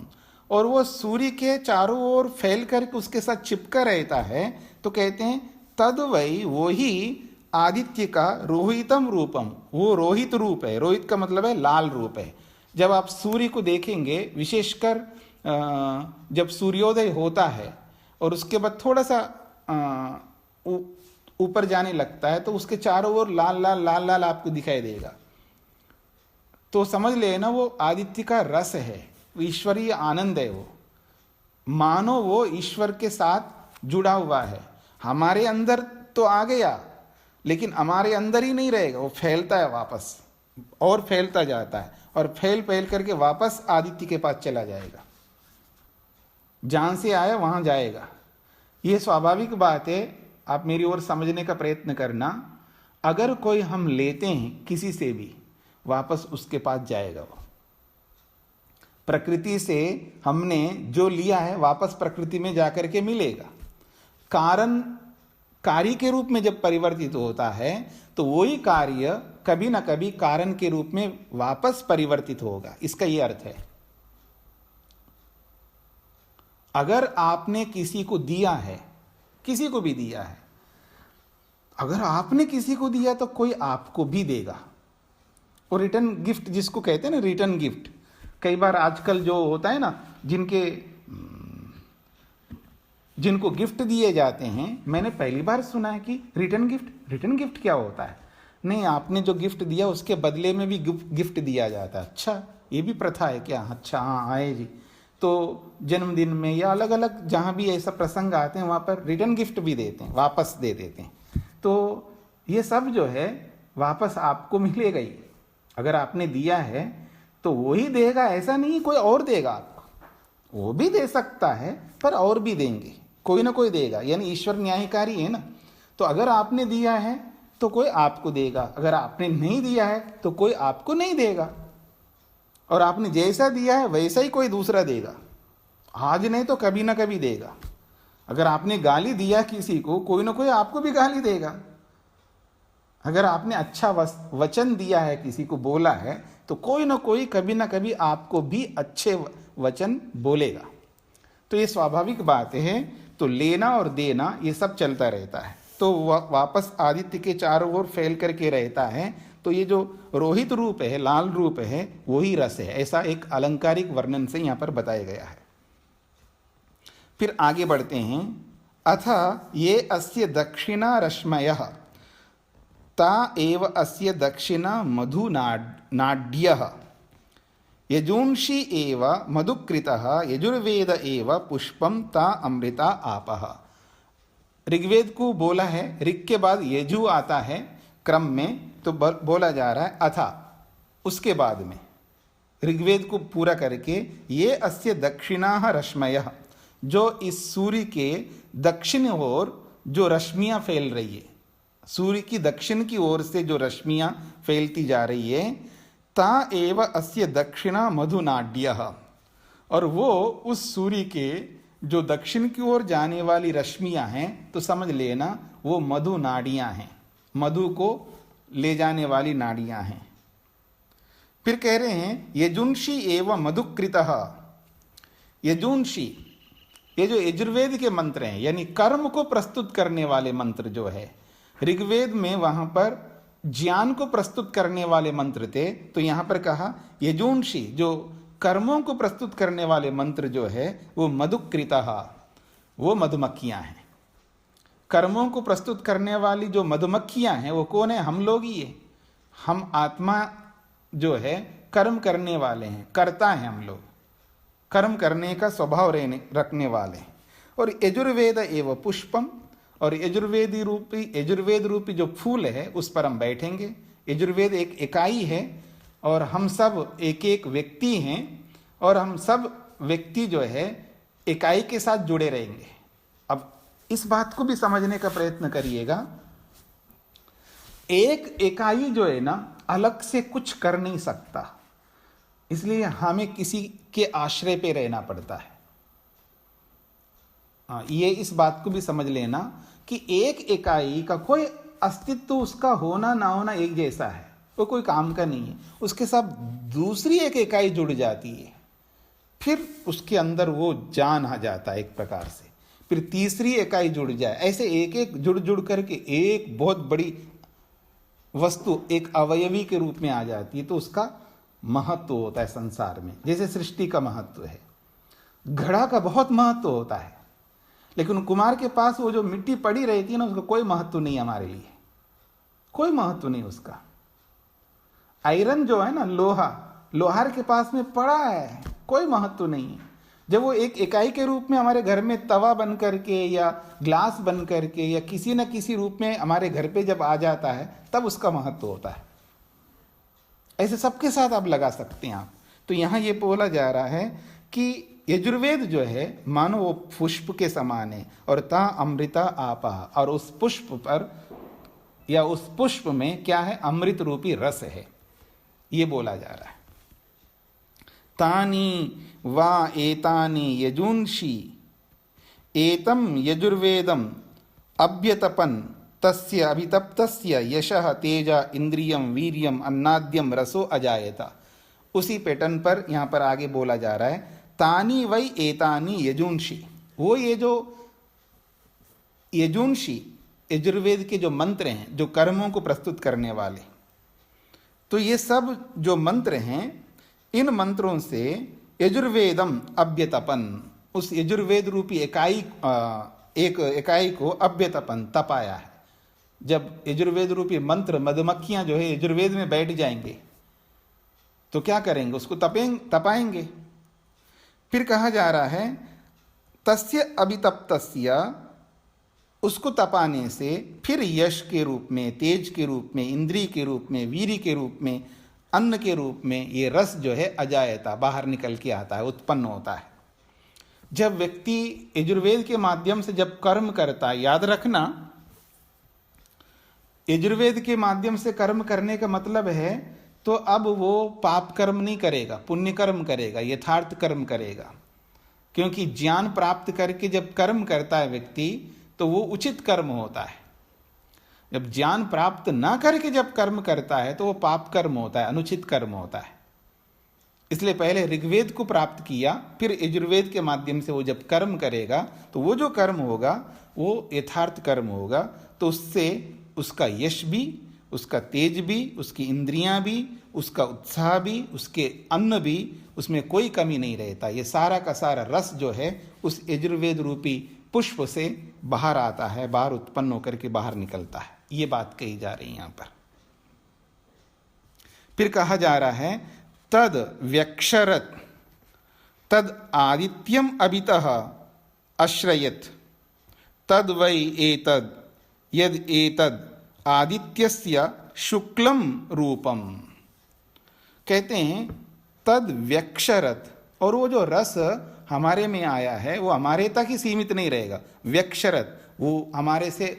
[SPEAKER 2] और वो सूर्य के चारों ओर फैल करके उसके साथ चिपका रहता है। तो कहते हैं तद वै, वो ही आदित्य का रोहितम रूपम, वो रोहित रूप है। रोहित का मतलब है लाल रूप है। जब आप सूर्य को देखेंगे, विशेषकर जब सूर्योदय होता है और उसके बाद थोड़ा सा ऊपर जाने लगता है तो उसके चारों ओर लाल लाल लाल लाल आपको दिखाई देगा। तो समझ लेना वो आदित्य का रस है, ईश्वरीय आनंद है। वो मानो वो ईश्वर के साथ जुड़ा हुआ है। हमारे अंदर तो आ गया, लेकिन हमारे अंदर ही नहीं रहेगा, वो फैलता है वापस और फैलता जाता है, और फैल फैल करके वापस आदित्य के पास चला जाएगा। जहां से आया वहां जाएगा। ये स्वाभाविक बात है, आप मेरी ओर समझने का प्रयत्न करना। अगर कोई हम लेते हैं किसी से भी, वापस उसके पास जाएगा। वो प्रकृति से हमने जो लिया है वापस प्रकृति में जाकर के मिलेगा। कारण कार्य के रूप में जब परिवर्तित होता है तो वही कार्य कभी ना कभी कारण के रूप में वापस परिवर्तित होगा, इसका यह अर्थ है। अगर आपने किसी को दिया है, किसी को भी दिया है, अगर आपने किसी को दिया तो कोई आपको भी देगा। और रिटर्न गिफ्ट जिसको कहते हैं ना, रिटर्न गिफ्ट, कई बार आजकल जो होता है ना, जिनको गिफ्ट दिए जाते हैं, मैंने पहली बार सुना है कि रिटर्न गिफ्ट क्या होता है। नहीं, आपने जो गिफ्ट दिया उसके बदले में भी गिफ्ट दिया जाता है। अच्छा, ये भी प्रथा है क्या? अच्छा हाँ, आए जी। तो जन्मदिन में या अलग अलग जहाँ भी ऐसा प्रसंग आते हैं वहाँ पर रिटर्न गिफ्ट भी देते हैं, वापस दे देते हैं। तो ये सब जो है वापस आपको मिलेगा ही। अगर आपने दिया है तो वो ही देगा, ऐसा नहीं कोई और देगा आपको। वो भी दे सकता है पर और भी देंगे, कोई ना कोई देगा, यानी ईश्वर न्यायकारी है ना। तो अगर आपने दिया है तो कोई आपको देगा, अगर आपने नहीं दिया है तो कोई आपको नहीं देगा। और आपने जैसा दिया है वैसा ही कोई दूसरा देगा, आज नहीं तो कभी ना कभी देगा। अगर आपने गाली दिया किसी को, कोई ना कोई आपको भी गाली देगा। अगर आपने अच्छा वचन दिया है, किसी को बोला है, तो कोई ना कोई कभी ना कभी आपको भी अच्छे वचन बोलेगा। तो ये स्वाभाविक बात है। तो लेना और देना ये सब चलता रहता है। तो वापस आदित्य के चारों ओर फैल करके रहता है। तो ये जो रोहित रूप है, लाल रूप है, वही रस है, ऐसा एक अलंकारिक वर्णन से यहाँ पर बताया गया है। फिर आगे बढ़ते हैं। अथ ये अस्य दक्षिणा रश्मयः ता एव अस्य दक्षिणा मधुनाड्यः यजूंषि एव मधुकृतः यजुर्वेद एव पुष्पम ता अमृता आपः। ऋग्वेद को बोला है, ऋग के बाद यजु आता है क्रम में, तो बोला जा रहा है अथा, उसके बाद में ऋग्वेद को पूरा करके ये अस्य दक्षिणाः रश्मयः, जो इस सूर्य के दक्षिण ओर जो रश्मियां फैल रही है, सूर्य की दक्षिण की ओर से जो रश्मियां फैलती जा रही है, ता एव अस्य दक्षिणा मधुनाड्यः, और वो उस सूर्य के जो दक्षिण की ओर जाने वाली रश्मियां हैं, तो समझ लेना वो मधु नाड़ियां हैं, मधु को ले जाने वाली नाड़ियां हैं। फिर कह रहे हैं यजुंषि एवं मधुकृतः। यजुंषि, ये जो यजुर्वेद के मंत्र हैं, यानी कर्म को प्रस्तुत करने वाले मंत्र जो है, ऋग्वेद में वहां पर ज्ञान को प्रस्तुत करने वाले मंत्र थे, तो यहां पर कहा यजुंषि, जो कर्मों को प्रस्तुत करने वाले मंत्र जो है वो मधुकृतः, वो मधुमक्खियां हैं। कर्मों को प्रस्तुत करने वाली जो मधुमक्खियां हैं वो कौन है? हम लोग ही है। हम आत्मा जो है कर्म करने वाले हैं, करता है, हम लोग कर्म करने का स्वभाव रखने वाले हैं। और यजुर्वेद एवं पुष्पम, और यजुर्वेद रूपी जो फूल है उस पर हम बैठेंगे। यजुर्वेद एक इकाई है और हम सब एक एक व्यक्ति हैं, और हम सब व्यक्ति जो है इकाई के साथ जुड़े रहेंगे। अब इस बात को भी समझने का प्रयत्न करिएगा, एक इकाई जो है ना अलग से कुछ कर नहीं सकता, इसलिए हमें किसी के आश्रय पे रहना पड़ता है। ये इस बात को भी समझ लेना कि एक इकाई का कोई अस्तित्व, उसका होना ना होना एक जैसा है, वो कोई काम का नहीं है। उसके साथ दूसरी एक इकाई जुड़ जाती है, फिर उसके अंदर वो जान आ जाता है एक प्रकार से, फिर तीसरी इकाई जुड़ जाए, ऐसे एक एक जुड़ जुड़ करके एक बहुत बड़ी वस्तु एक अवयवी के रूप में आ जाती है। तो उसका महत्व होता है संसार में, जैसे सृष्टि का महत्व है, घड़ा का बहुत महत्व होता है, लेकिन कुमार के पास वो जो मिट्टी पड़ी रहती है ना, उसका कोई महत्व नहीं, हमारे लिए कोई महत्व नहीं उसका। आयरन जो है ना, लोहार के पास में पड़ा है, कोई महत्व नहीं है। जब वो एक इकाई के रूप में हमारे घर में तवा बन करके या ग्लास बन करके या किसी न किसी रूप में हमारे घर पे जब आ जाता है, तब उसका महत्व होता है। ऐसे सबके साथ आप लगा सकते हैं आप। तो यहाँ ये बोला जा रहा है कि यजुर्वेद जो है मानो वो पुष्प के समान है, और ता अमृता आपा, और उस पुष्प पर या उस पुष्प में क्या है? अमृत रूपी रस है, ये बोला जा रहा है। तानी वा एतानि यजूंषि एतम यजुर्वेदम अभ्यतपन तस्य अभितप्तस्य यशः तेजा इंद्रियम वीर्यम अन्नाद्यम रसो अजायता। उसी पैटर्न पर यहाँ पर आगे बोला जा रहा है, तानी वै एतानि यजूंषि, वो ये जो यजूंषि यजुर्वेद के जो मंत्र हैं, जो कर्मों को प्रस्तुत करने वाले, तो ये सब जो मंत्र हैं, इन मंत्रों से यजुर्वेदम अभ्यतपन, उस यजुर्वेद रूपी एक इकाई को अभ्यतपन तपाया है। जब यजुर्वेद रूपी मंत्र मधुमक्खियां जो है यजुर्वेद में बैठ जाएंगे तो क्या करेंगे? उसको तपाएंगे। फिर कहा जा रहा है तस्य अभितप्तस्य, उसको तपाने से फिर यश के रूप में, तेज के रूप में, इंद्रिय के रूप में, वीर्य के रूप में, अन्न के रूप में ये रस जो है अजायता, बाहर निकल के आता है, उत्पन्न होता है। जब व्यक्ति यजुर्वेद के माध्यम से जब कर्म करता है, याद रखना यजुर्वेद के माध्यम से कर्म करने का मतलब है, तो अब वो पाप कर्म नहीं करेगा, पुण्य कर्म करेगा, यथार्थ कर्म करेगा। क्योंकि ज्ञान प्राप्त करके जब कर्म करता है व्यक्ति, तो वो उचित कर्म होता है। जब ज्ञान प्राप्त ना करके जब कर्म करता है तो वो पाप कर्म होता है, अनुचित कर्म होता है। इसलिए पहले ऋग्वेद को प्राप्त किया, फिर यजुर्वेद के माध्यम से वो जब कर्म करेगा तो वो जो कर्म होगा वो यथार्थ कर्म होगा। तो उससे उसका यश भी, उसका तेज भी, उसकी इंद्रियां भी, उसका उत्साह भी, उसके अन्न भी, उसमें कोई कमी नहीं रहता। ये सारा का सारा रस जो है उस यजुर्वेद रूपी पुष्प से बाहर आता है, बाहर उत्पन्न होकर के बाहर निकलता है। ये बात कही जा रही है यहां पर। फिर कहा जा रहा है तद व्यक्षरत तद आदित्यम अभितः अश्रयत तद वै एतद यद एतद आदित्यस्य शुक्लम रूपम। कहते हैं तद व्यक्षरत, और वो जो रस हमारे में आया है वो हमारे तक ही सीमित नहीं रहेगा। व्यक्षरत, वो हमारे से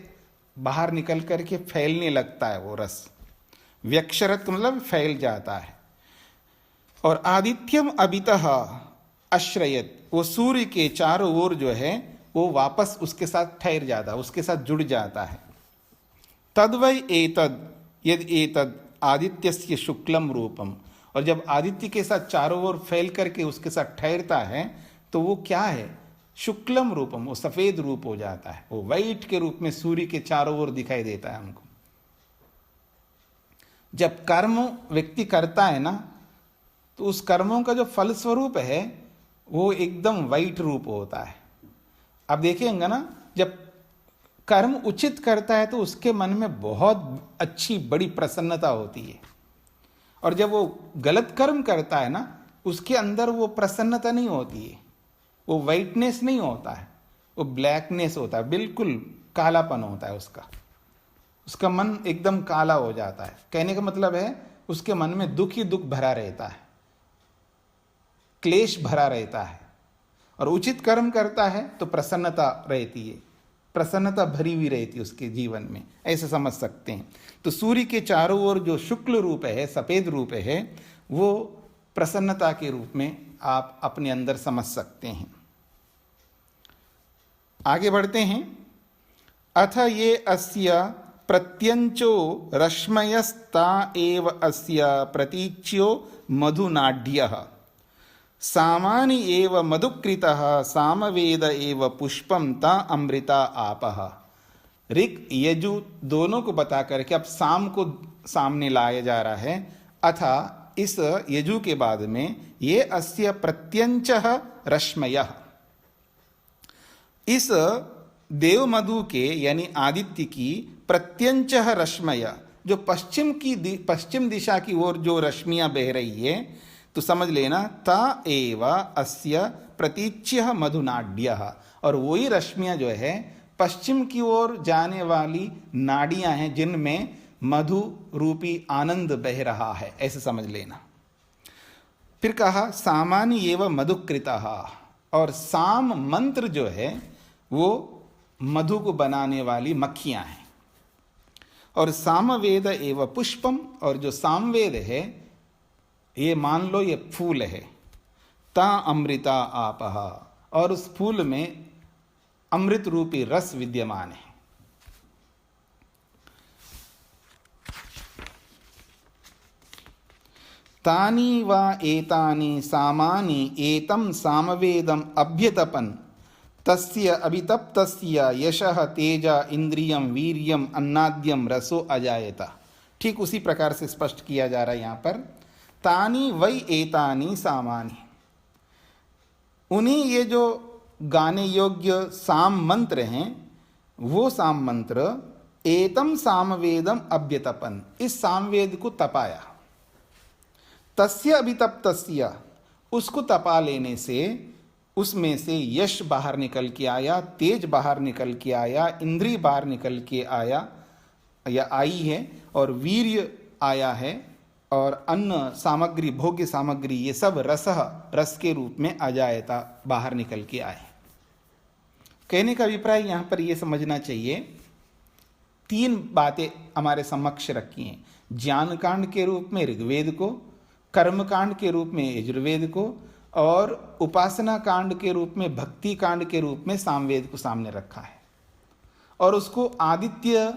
[SPEAKER 2] बाहर निकल करके फैलने लगता है वो रस। व्यक्षरत मतलब फैल जाता है। और आदित्यम अभितः आश्रयत, वो सूर्य के चारों ओर जो है वो वापस उसके साथ ठहर जाता है, उसके साथ जुड़ जाता है। तद्वै एतद यद एतद आदित्यस्य शुक्लम रूपम, और जब आदित्य के साथ चारों ओर फैल करके उसके साथ ठहरता है तो वो क्या है? शुक्लम रूपम, वो सफेद रूप हो जाता है, वो वाइट के रूप में सूर्य के चारों ओर दिखाई देता है हमको। जब कर्म व्यक्ति करता है ना, तो उस कर्मों का जो फल स्वरूप है वो एकदम वाइट रूप होता है। अब देखेंगे ना, जब कर्म उचित करता है तो उसके मन में बहुत अच्छी बड़ी प्रसन्नता होती है, और जब वो गलत कर्म करता है ना, उसके अंदर वो प्रसन्नता नहीं होती है, वो वाइटनेस नहीं होता है, वो ब्लैकनेस होता है, बिल्कुल कालापन होता है उसका। उसका मन एकदम काला हो जाता है। कहने का मतलब है उसके मन में दुख ही दुख भरा रहता है, क्लेश भरा रहता है। और उचित कर्म करता है तो प्रसन्नता रहती है, प्रसन्नता भरी हुई रहती है उसके जीवन में, ऐसे समझ सकते हैं। तो सूर्य के चारों ओर जो शुक्ल रूप है, सफेद रूप है, वो प्रसन्नता के रूप में आप अपने अंदर समझ सकते हैं। आगे बढ़ते हैं। अथ ये अस्य प्रत्यंचो रश्मयस्ता एव अस्य प्रतीच्यो मधुनाड्यः सामानि एव मधुकृतः सामवेद एव पुष्पम ता अमृता आपः। ऋक् यजु दोनों को बता करके अब साम को सामने लाया जा रहा है। अथा इस यजु के बाद में ये अस्य प्रत्यंचः रश्मयः, इस देव मधु के यानी आदित्य की प्रत्यंचः रश्मय, जो पश्चिम दिशा की ओर जो रश्मियां बह रही है, तो समझ लेना ता एव अस्य प्रतीच्यः मधुनाड्यः, और वही रश्मियां जो है पश्चिम की ओर जाने वाली नाड़ियां हैं जिनमें मधु रूपी आनंद बह रहा है, ऐसे समझ लेना। फिर कहा सामान्य एव मधुकृतः, और साम मंत्र जो है वो मधु को बनाने वाली मक्खियां हैं। और सामवेद एव पुष्पम, और जो सामवेद है ये मान लो ये फूल है। ता अमृता आपः, और उस फूल में अमृत रूपी रस विद्यमान है। तानि वा एतानि सामानि एतं सामवेदम अभ्यतपन तस्य अभितप्तस्य यशः तेजा इंद्रियम वीर्यम अन्नाद्यम रसो अजायता। ठीक उसी प्रकार से स्पष्ट किया जा रहा है यहाँ पर। तानि वै एतानि सामानि, उन्हीं ये जो गाने योग्य साम मंत्र हैं, वो साम मंत्र एतम सामवेदम अभ्यतपन, इस सामवेद को तपाया। तस्य अभितप्तस्य, उसको तपा लेने से उसमें से यश बाहर निकल के आया, तेज बाहर निकल के आया, इंद्रिय बाहर निकल के आया या आई है, और वीर्य आया है, और अन्न सामग्री भोग्य सामग्री ये सब रस के रूप में अजायता बाहर निकल के आए। कहने का अभिप्राय यहाँ पर ये समझना चाहिए, तीन बातें हमारे समक्ष रखी हैं। ज्ञान कांड के रूप में ऋग्वेद को, कर्म कांड के रूप में यजुर्वेद को, और उपासना कांड के रूप में भक्ति कांड के रूप में सामवेद को सामने रखा है। और उसको आदित्य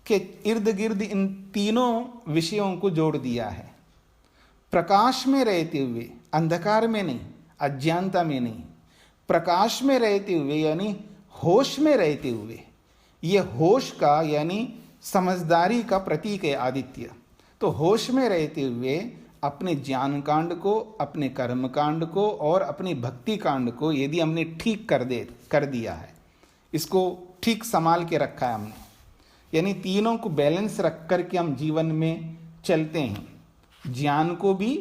[SPEAKER 2] के इर्द गिर्द इन तीनों विषयों को जोड़ दिया है। प्रकाश में रहते हुए, अंधकार में नहीं, अज्ञानता में नहीं, प्रकाश में रहते हुए यानी होश में रहते हुए, ये होश का यानी समझदारी का प्रतीक है आदित्य। तो होश में रहते हुए अपने ज्ञान कांड को, अपने कर्म कांड को और अपनी भक्ति कांड को यदि हमने ठीक कर दिया है, इसको ठीक संभाल के रखा है हमने, यानी तीनों को बैलेंस रख करके हम जीवन में चलते हैं। ज्ञान को भी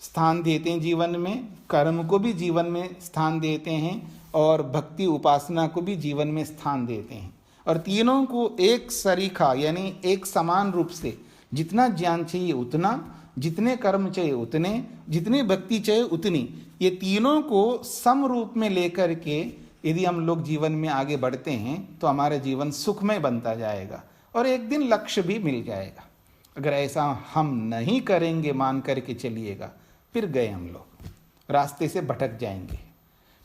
[SPEAKER 2] स्थान देते हैं जीवन में, कर्म को भी जीवन में स्थान देते हैं, और भक्ति उपासना को भी जीवन में स्थान देते हैं। और तीनों को एक सरीखा यानी एक समान रूप से, जितना ज्ञान चाहिए उतना, जितने कर्म चाहिए उतने, जितनी भक्ति चाहिए उतनी, ये तीनों को सम रूप में लेकर के यदि हम लोग जीवन में आगे बढ़ते हैं तो हमारा जीवन सुखमय बनता जाएगा और एक दिन लक्ष्य भी मिल जाएगा। अगर ऐसा हम नहीं करेंगे, मान करके चलिएगा, फिर गए हम लोग, रास्ते से भटक जाएंगे।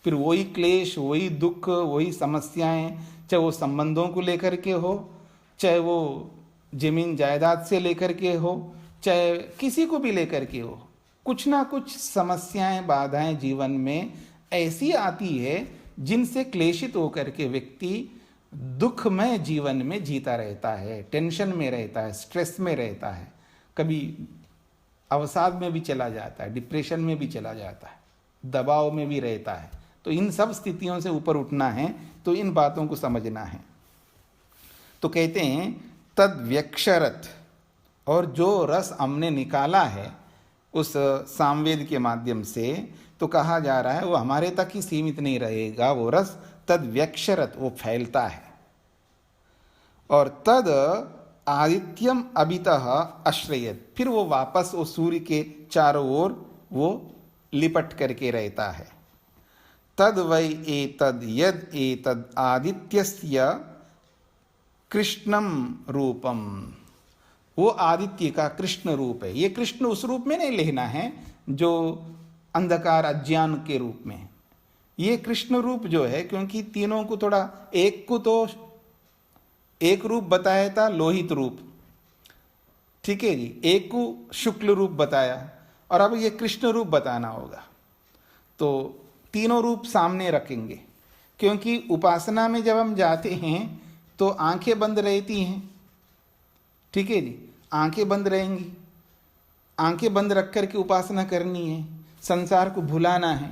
[SPEAKER 2] फिर वही क्लेश, वही दुख, वही समस्याएं, चाहे वो संबंधों को लेकर के हो, चाहे वो जमीन जायदाद से लेकर के हो, चाहे किसी को भी लेकर के हो, कुछ ना कुछ समस्याएं, बाधाएं जीवन में ऐसी आती है जिनसे क्लेशित होकर के व्यक्ति दुखमय जीवन में जीता रहता है, टेंशन में रहता है, स्ट्रेस में रहता है, कभी अवसाद में भी चला जाता है, डिप्रेशन में भी चला जाता है, दबाव में भी रहता है। तो इन सब स्थितियों से ऊपर उठना है तो इन बातों को समझना है। तो कहते हैं तद व्यक्षरत, और जो रस हमने निकाला है उस सामवेद के माध्यम से, तो कहा जा रहा है वो हमारे तक ही सीमित नहीं रहेगा, वो रस तद व्यक्षरत, वो फैलता है। और तद आदित्यम अभितः आश्रयत, फिर वो वापस वो सूर्य के चारों ओर वो लिपट करके रहता है। तद वै एतद यद एतद आदित्यस्य कृष्णम रूपम, वो आदित्य का कृष्ण रूप है। ये कृष्ण उस रूप में नहीं लेना है जो अंधकार अज्ञान के रूप में, ये कृष्ण रूप जो है, क्योंकि तीनों को थोड़ा, एक को तो एक रूप बताया था, लोहित रूप, ठीक है जी, एक को शुक्ल रूप बताया, और अब ये कृष्ण रूप बताना होगा। तो तीनों रूप सामने रखेंगे, क्योंकि उपासना में जब हम जाते हैं तो आंखें बंद रहती हैं, ठीक है जी, आंखें बंद रहेंगी, आंखें बंद रख करके उपासना करनी है, संसार को भुलाना है,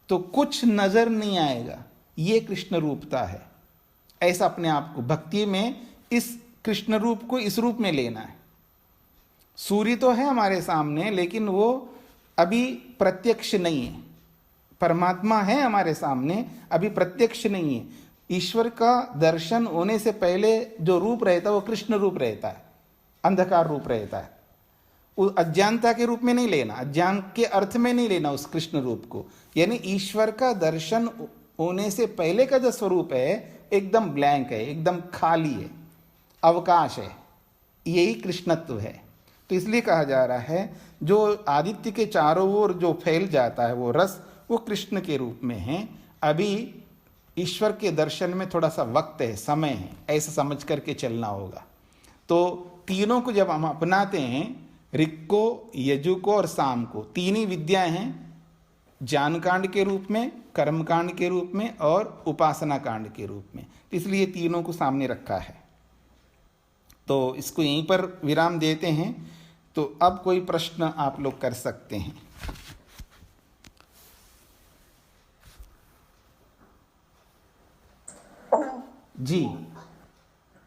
[SPEAKER 2] तो कुछ नजर नहीं आएगा। ये कृष्ण रूपता है। ऐसा अपने आप को भक्ति में इस कृष्ण रूप को इस रूप में लेना है। सूर्य तो है हमारे सामने, लेकिन वो अभी प्रत्यक्ष नहीं है। परमात्मा है हमारे सामने, अभी प्रत्यक्ष नहीं है। ईश्वर का दर्शन होने से पहले जो रूप रहता है वो कृष्ण रूप रहता है, अंधकार रूप रहता है। उस अज्ञानता के रूप में नहीं लेना, अज्ञान के अर्थ में नहीं लेना उस कृष्ण रूप को। यानी ईश्वर का दर्शन होने से पहले का जो स्वरूप है एकदम ब्लैंक है, एकदम खाली है, अवकाश है, यही कृष्णत्व है। तो इसलिए कहा जा रहा है जो आदित्य के चारों ओर जो फैल जाता है वो रस, वो कृष्ण के रूप में है। अभी ईश्वर के दर्शन में थोड़ा सा वक्त है, समय है, ऐसा समझ करके चलना होगा। तो तीनों को जब हम अपनाते हैं, ऋक को, यजु को और साम को, तीन ही विद्याएं हैं, ज्ञान कांड के रूप में, कर्म कांड के रूप में और उपासना कांड के रूप में। इसलिए तीनों को सामने रखा है। तो इसको यहीं पर विराम देते हैं। तो अब कोई प्रश्न आप लोग कर सकते हैं। जी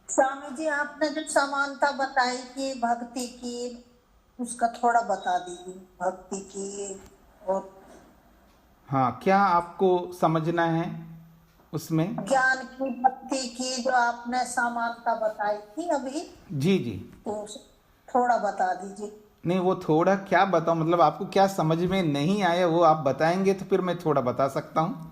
[SPEAKER 3] स्वामी जी, आपने जो समानता बताई कि भक्ति की, उसका थोड़ा बता दीजिए। भक्ति की और
[SPEAKER 2] हाँ, क्या आपको समझना है उसमें?
[SPEAKER 3] ज्ञान की, भक्ति की जो आपने समानता बताई थी अभी,
[SPEAKER 2] जी जी,
[SPEAKER 3] तो थोड़ा बता दीजिए।
[SPEAKER 2] नहीं, वो थोड़ा क्या बताऊं, मतलब आपको क्या समझ में नहीं आया वो आप बताएंगे तो फिर मैं थोड़ा बता सकता हूँ।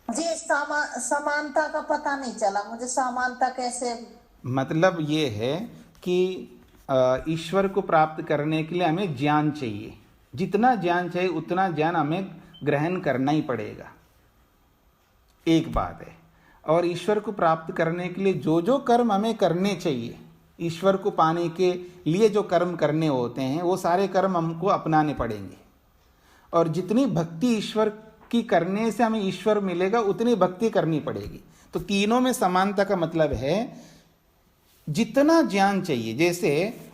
[SPEAKER 3] जी, समानता का पता नहीं चला मुझे, समानता कैसे?
[SPEAKER 2] मतलब ये है कि ईश्वर को प्राप्त करने के लिए हमें ज्ञान चाहिए। जितना ज्ञान चाहिए उतना ज्ञान हमें ग्रहण करना ही पड़ेगा, एक बात है। और ईश्वर को प्राप्त करने के लिए जो जो कर्म हमें करने चाहिए, ईश्वर को पाने के लिए जो कर्म करने होते हैं, वो सारे कर्म हमको अपनाने पड़ेंगे। और जितनी भक्ति ईश्वर की करने से हमें ईश्वर मिलेगा, उतनी भक्ति करनी पड़ेगी। तो तीनों में समानता का मतलब है जितना ज्ञान चाहिए। जैसे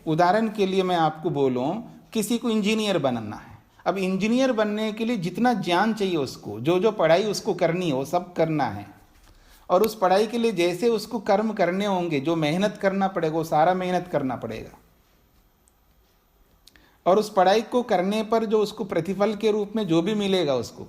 [SPEAKER 2] उदाहरण के लिए मैं आपको बोलूं, किसी को इंजीनियर बनना है। अब इंजीनियर बनने के लिए जितना ज्ञान चाहिए उसको, जो जो पढ़ाई उसको करनी है वो सब करना है, और उस पढ़ाई के लिए जैसे उसको कर्म करने होंगे, जो मेहनत करना पड़ेगा वो सारा मेहनत करना पड़ेगा, और उस पढ़ाई को करने पर जो उसको प्रतिफल के रूप में जो भी मिलेगा उसको,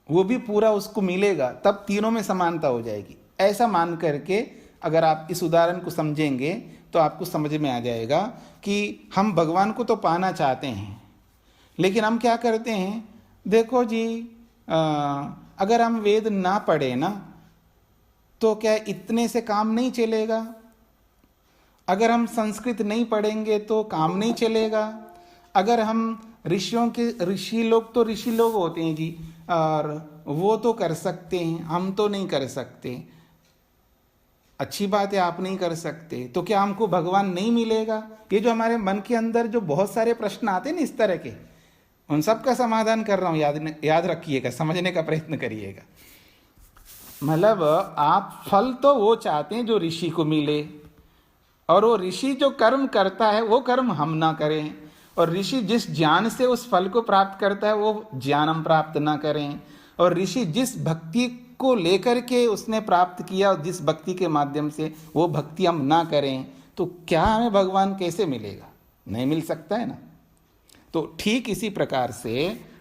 [SPEAKER 2] वो भी पूरा उसको मिलेगा, तब तीनों में समानता हो जाएगी। ऐसा मान करके अगर आप इस उदाहरण को समझेंगे तो आपको समझ में आ जाएगा कि हम भगवान को तो पाना चाहते हैं, लेकिन हम क्या करते हैं। देखो जी, अगर हम वेद ना पढ़े ना तो क्या इतने से काम नहीं चलेगा। अगर हम संस्कृत नहीं पढ़ेंगे तो काम नहीं चलेगा। अगर हम ऋषि लोग होते हैं जी, और वो तो कर सकते हैं, हम तो नहीं कर सकते। अच्छी बात है, आप नहीं कर सकते, तो क्या हमको भगवान नहीं मिलेगा। ये जो हमारे मन के अंदर जो बहुत सारे प्रश्न आते हैं ना इस तरह के, उन सब का समाधान कर रहा हूँ, याद रखिएगा, समझने का प्रयत्न करिएगा। मतलब आप फल तो वो चाहते हैं जो ऋषि को मिले, और वो ऋषि जो कर्म करता है वो कर्म हम ना करें, और ऋषि जिस ज्ञान से उस फल को प्राप्त करता है वो ज्ञान हम प्राप्त ना करें, और ऋषि जिस भक्ति को लेकर के उसने प्राप्त किया और जिस भक्ति के माध्यम से वो भक्ति हम ना करें, तो क्या हमें भगवान कैसे मिलेगा। नहीं मिल सकता है ना। तो ठीक इसी प्रकार से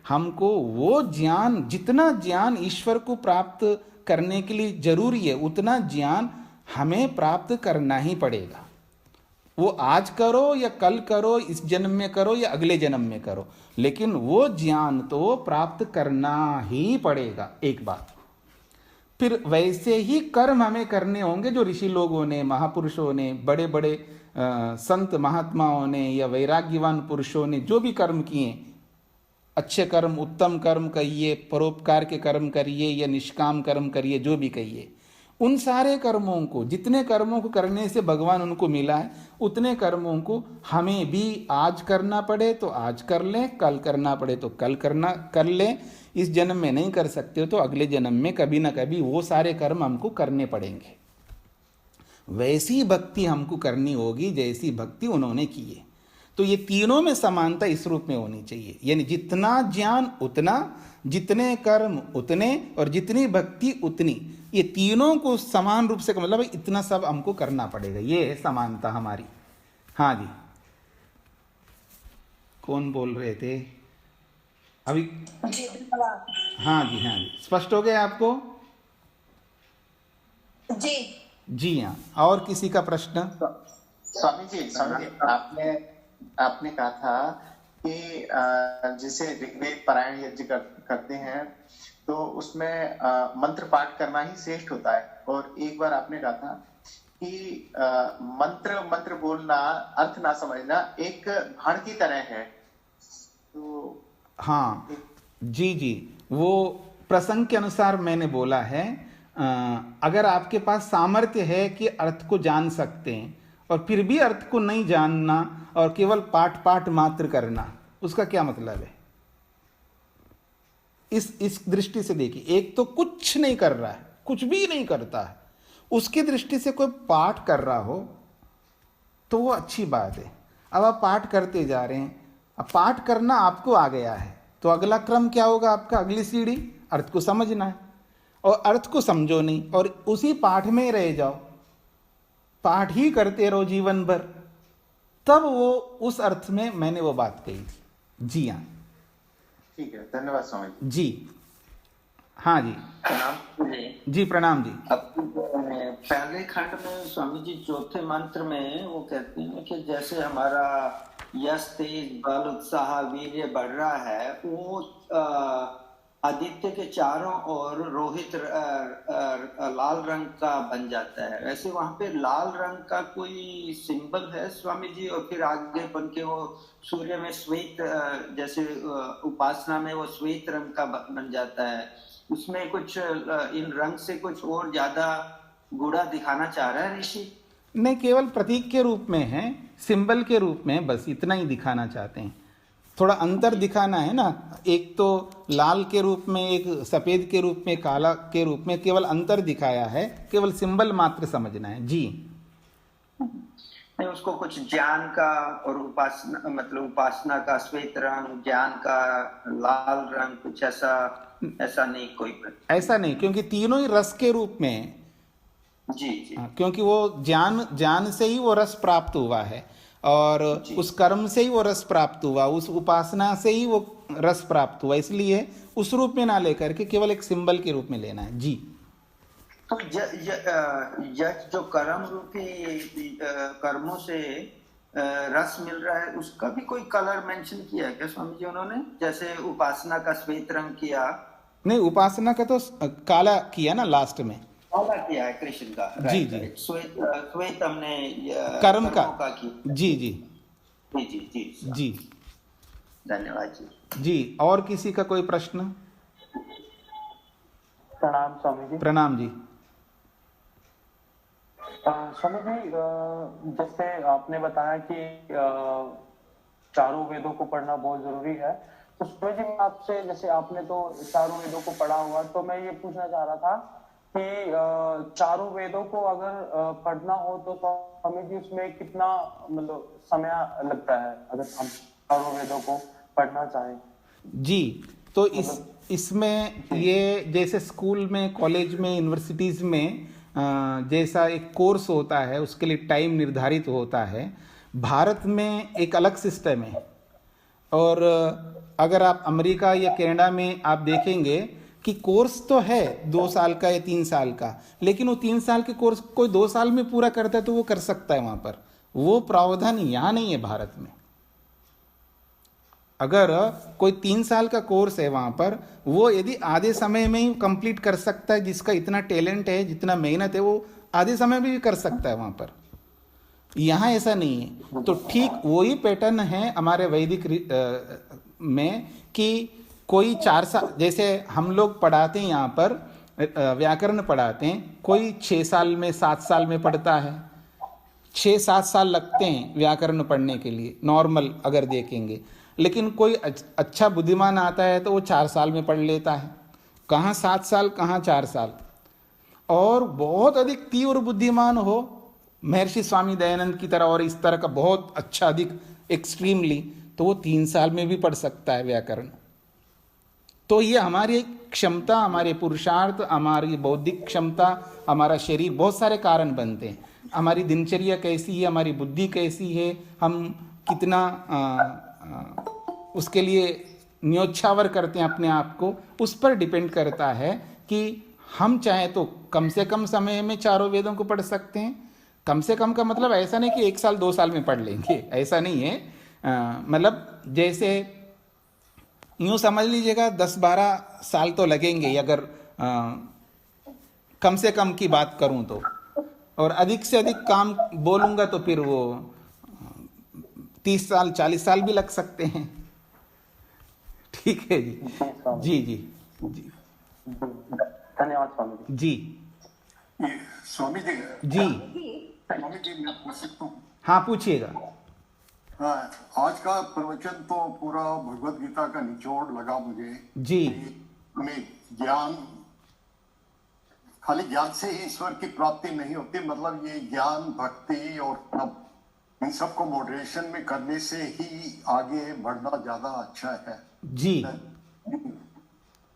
[SPEAKER 2] हमको वो ज्ञान, जितना ज्ञान ईश्वर को प्राप्त करने के लिए जरूरी है उतना ज्ञान हमें प्राप्त करना ही पड़ेगा। वो आज करो या कल करो, इस जन्म में करो या अगले जन्म में करो, लेकिन वो ज्ञान तो प्राप्त करना ही पड़ेगा। एक बात। फिर वैसे ही कर्म हमें करने होंगे जो ऋषि लोगों ने, महापुरुषों ने, बड़े बड़े संत महात्माओं ने या वैराग्यवान पुरुषों ने जो भी कर्म किए, अच्छे कर्म, उत्तम कर्म कहिए, परोपकार के कर्म करिए या निष्काम कर्म करिए, जो भी कहिए, उन सारे कर्मों को, जितने कर्मों को करने से भगवान उनको मिला है, उतने कर्मों को हमें भी आज करना पड़े तो आज कर लें, कल करना पड़े तो कल कर लें। इस जन्म में नहीं कर सकते हो तो अगले जन्म में कभी ना कभी वो सारे कर्म हमको करने पड़ेंगे। वैसी भक्ति हमको करनी होगी जैसी भक्ति उन्होंने की है। तो ये तीनों में समानता इस रूप में होनी चाहिए, यानी जितना ज्ञान उतना, जितने कर्म उतने, और जितनी भक्ति उतनी। ये तीनों को समान रूप से, मतलब इतना सब हमको करना पड़ेगा। ये है समानता हमारी। हाँ जी, कौन बोल रहे थे अभी? हाँ जी, हाँ जी, स्पष्ट हो गया आपको?
[SPEAKER 3] जी
[SPEAKER 2] जी हाँ। और किसी का प्रश्न?
[SPEAKER 1] स्वामी जी, आपने कहा था कि जैसे ऋग्वेद पारायण यज्ञ करते हैं तो उसमें मंत्र पाठ करना ही श्रेष्ठ होता है, और एक बार आपने कहा था कि मंत्र बोलना, अर्थ ना समझना एक भाण की तरह है। तो
[SPEAKER 2] हाँ जी, वो प्रसंग के अनुसार मैंने बोला है। अगर आपके पास सामर्थ्य है कि अर्थ को जान सकते हैं और फिर भी अर्थ को नहीं जानना और केवल पाठ मात्र करना, उसका क्या मतलब है? इस दृष्टि से देखिए, एक तो कुछ नहीं कर रहा है, कुछ भी नहीं करता है, उसकी दृष्टि से कोई पाठ कर रहा हो तो वो अच्छी बात है। अब आप पाठ करते जा रहे हैं, अब पाठ करना आपको आ गया है, तो अगला क्रम क्या होगा आपका? अगली सीढ़ी अर्थ को समझना है, और अर्थ को समझो नहीं और उसी पाठ में रह जाओ, पाठ ही करते रहो जीवन भर, तब वो उस अर्थ में मैंने वो बात कही थी। जी हाँ,
[SPEAKER 1] ठीक है, धन्यवाद स्वामी
[SPEAKER 2] जी। हाँ जी,
[SPEAKER 4] प्रणाम
[SPEAKER 2] जी प्रणाम जी।
[SPEAKER 4] अब पहले खंड में स्वामी जी चौथे मंत्र में वो कहते हैं कि जैसे हमारा यश, तेज, बल, उत्साह, वीर्य बढ़ रहा है, वो आदित्य के चारों ओर रोहित लाल रंग का बन जाता है। वैसे वहां पे लाल रंग का कोई सिंबल है स्वामी जी? और फिर आगे बन के वो सूर्य में श्वेत, जैसे उपासना में वो श्वेत रंग का बन जाता है, उसमें कुछ इन रंग से कुछ और ज्यादा गूढ़ा दिखाना चाह रहा है ऋषि?
[SPEAKER 2] नहीं, केवल प्रतीक के रूप में है, सिंबल के रूप में, बस इतना ही दिखाना चाहते हैं। थोड़ा अंतर दिखाना है ना, एक तो लाल के रूप में, एक सफेद के रूप में, काला के रूप में, केवल अंतर दिखाया है, केवल सिंबल मात्र समझना है। जी
[SPEAKER 4] नहीं, उसको कुछ ज्ञान का और उपासना, मतलब उपासना का श्वेत रंग, ज्ञान का लाल रंग, कुछ ऐसा ऐसा नहीं कोई।
[SPEAKER 2] ऐसा नहीं, क्योंकि तीनों ही रस के रूप में हैं।
[SPEAKER 4] जी जी।
[SPEAKER 2] हाँ, क्योंकि वो ज्ञान ज्ञान से ही वो रस प्राप्त हुआ है, और उस कर्म से ही वो रस प्राप्त हुआ, उस उपासना से ही वो रस प्राप्त हुआ, इसलिए उस रूप में ना लेकर के केवल एक सिंबल के रूप में लेना है। जी।
[SPEAKER 4] तो यह जो कर्म रूपी कर्मों से रस मिल रहा है, उसका भी कोई कलर मेंशन किया है क्या स्वामी जी उन्होंने? जैसे उपासना का श्वेत रंग किया।
[SPEAKER 2] नहीं, उपासना का तो काला किया ना लास्ट में,
[SPEAKER 4] काला किया है कृष्ण का।
[SPEAKER 2] जी जी।
[SPEAKER 4] श्वेत श्वेत हमने
[SPEAKER 2] कर्म का
[SPEAKER 4] किया।
[SPEAKER 2] जी जी
[SPEAKER 4] जी जी जी
[SPEAKER 2] जी।
[SPEAKER 4] धन्यवाद जी।
[SPEAKER 2] जी, और किसी का कोई प्रश्न?
[SPEAKER 5] प्रणाम स्वामी जी।
[SPEAKER 2] प्रणाम जी।
[SPEAKER 5] स्वामी जी, जैसे आपने बताया कि चारों वेदों को पढ़ना बहुत जरूरी है, तो स्वामी जी मैं आपसे, जैसे आपने तो चारों वेदों को पढ़ा हुआ, तो मैं ये पूछना चाह रहा था कि चारों वेदों को अगर पढ़ना हो तो स्वामी जी उसमें कितना मतलब समय लगता है, अगर हम चारों वेदों को पढ़ना चाहें?
[SPEAKER 2] जी, तो इसमें ये जैसे स्कूल में, कॉलेज में, यूनिवर्सिटीज़ में जैसा एक कोर्स होता है, उसके लिए टाइम निर्धारित होता है, भारत में एक अलग सिस्टम है। और अगर आप अमेरिका या कनाडा में आप देखेंगे कि कोर्स तो है 2 साल का या 3 साल का, लेकिन वो 3 साल के कोर्स कोई 2 साल में पूरा करता है तो वो कर सकता है वहाँ पर। वो प्रावधान यहाँ नहीं है भारत में। अगर कोई 3 साल का कोर्स है वहाँ पर, वो यदि आधे समय में ही कंप्लीट कर सकता है, जिसका इतना टैलेंट है, जितना मेहनत है, वो आधे समय में भी कर सकता है वहाँ पर। यहाँ ऐसा नहीं है। तो ठीक वही पैटर्न है हमारे वैदिक में कि कोई 4 साल, जैसे हम लोग पढ़ाते हैं यहाँ पर व्याकरण पढ़ाते हैं, कोई 6 साल में 7 साल में पढ़ता है। 6-7 साल लगते हैं व्याकरण पढ़ने के लिए, नॉर्मल अगर देखेंगे। लेकिन कोई अच्छा बुद्धिमान आता है तो वो 4 साल में पढ़ लेता है, कहाँ 7 साल, कहाँ 4 साल। और बहुत अधिक तीव्र बुद्धिमान हो, महर्षि स्वामी दयानंद की तरह, और इस तरह का बहुत अच्छा अधिक एक्सट्रीमली, तो वो 3 साल में भी पढ़ सकता है व्याकरण। तो ये हमारी क्षमता, हमारे पुरुषार्थ, हमारी बौद्धिक क्षमता, हमारा शरीर, बहुत सारे कारण बनते हैं। हमारी दिनचर्या कैसी है, हमारी बुद्धि कैसी है, हम कितना उसके लिए न्योछावर करते हैं अपने आप को, उस पर डिपेंड करता है कि हम चाहें तो कम से कम समय में चारों वेदों को पढ़ सकते हैं। कम से कम का मतलब ऐसा नहीं कि 1 साल 2 साल में पढ़ लेंगे, ऐसा नहीं है। मतलब जैसे यूँ समझ लीजिएगा 10-12 साल तो लगेंगे अगर कम से कम की बात करूं तो, और अधिक से अधिक काम बोलूंगा तो फिर वो 30 साल 40 साल भी लग सकते हैं। ठीक है जी। जी जी जी,
[SPEAKER 5] धन्यवाद स्वामी
[SPEAKER 2] जी।
[SPEAKER 6] स्वामी जी।
[SPEAKER 2] जी
[SPEAKER 6] स्वामी जी, मैं पूछ सकता हूँ?
[SPEAKER 2] हाँ, पूछिएगा।
[SPEAKER 6] हाँ, आज का प्रवचन तो पूरा भगवत गीता का निचोड़ लगा मुझे।
[SPEAKER 2] जी।
[SPEAKER 6] हमें ज्ञान, खाली ज्ञान से ही ईश्वर की प्राप्ति नहीं होती, मतलब ये ज्ञान, भक्ति और तप, इन सबको मॉडरेशन में करने से ही आगे बढ़ना ज्यादा अच्छा है।
[SPEAKER 2] जी,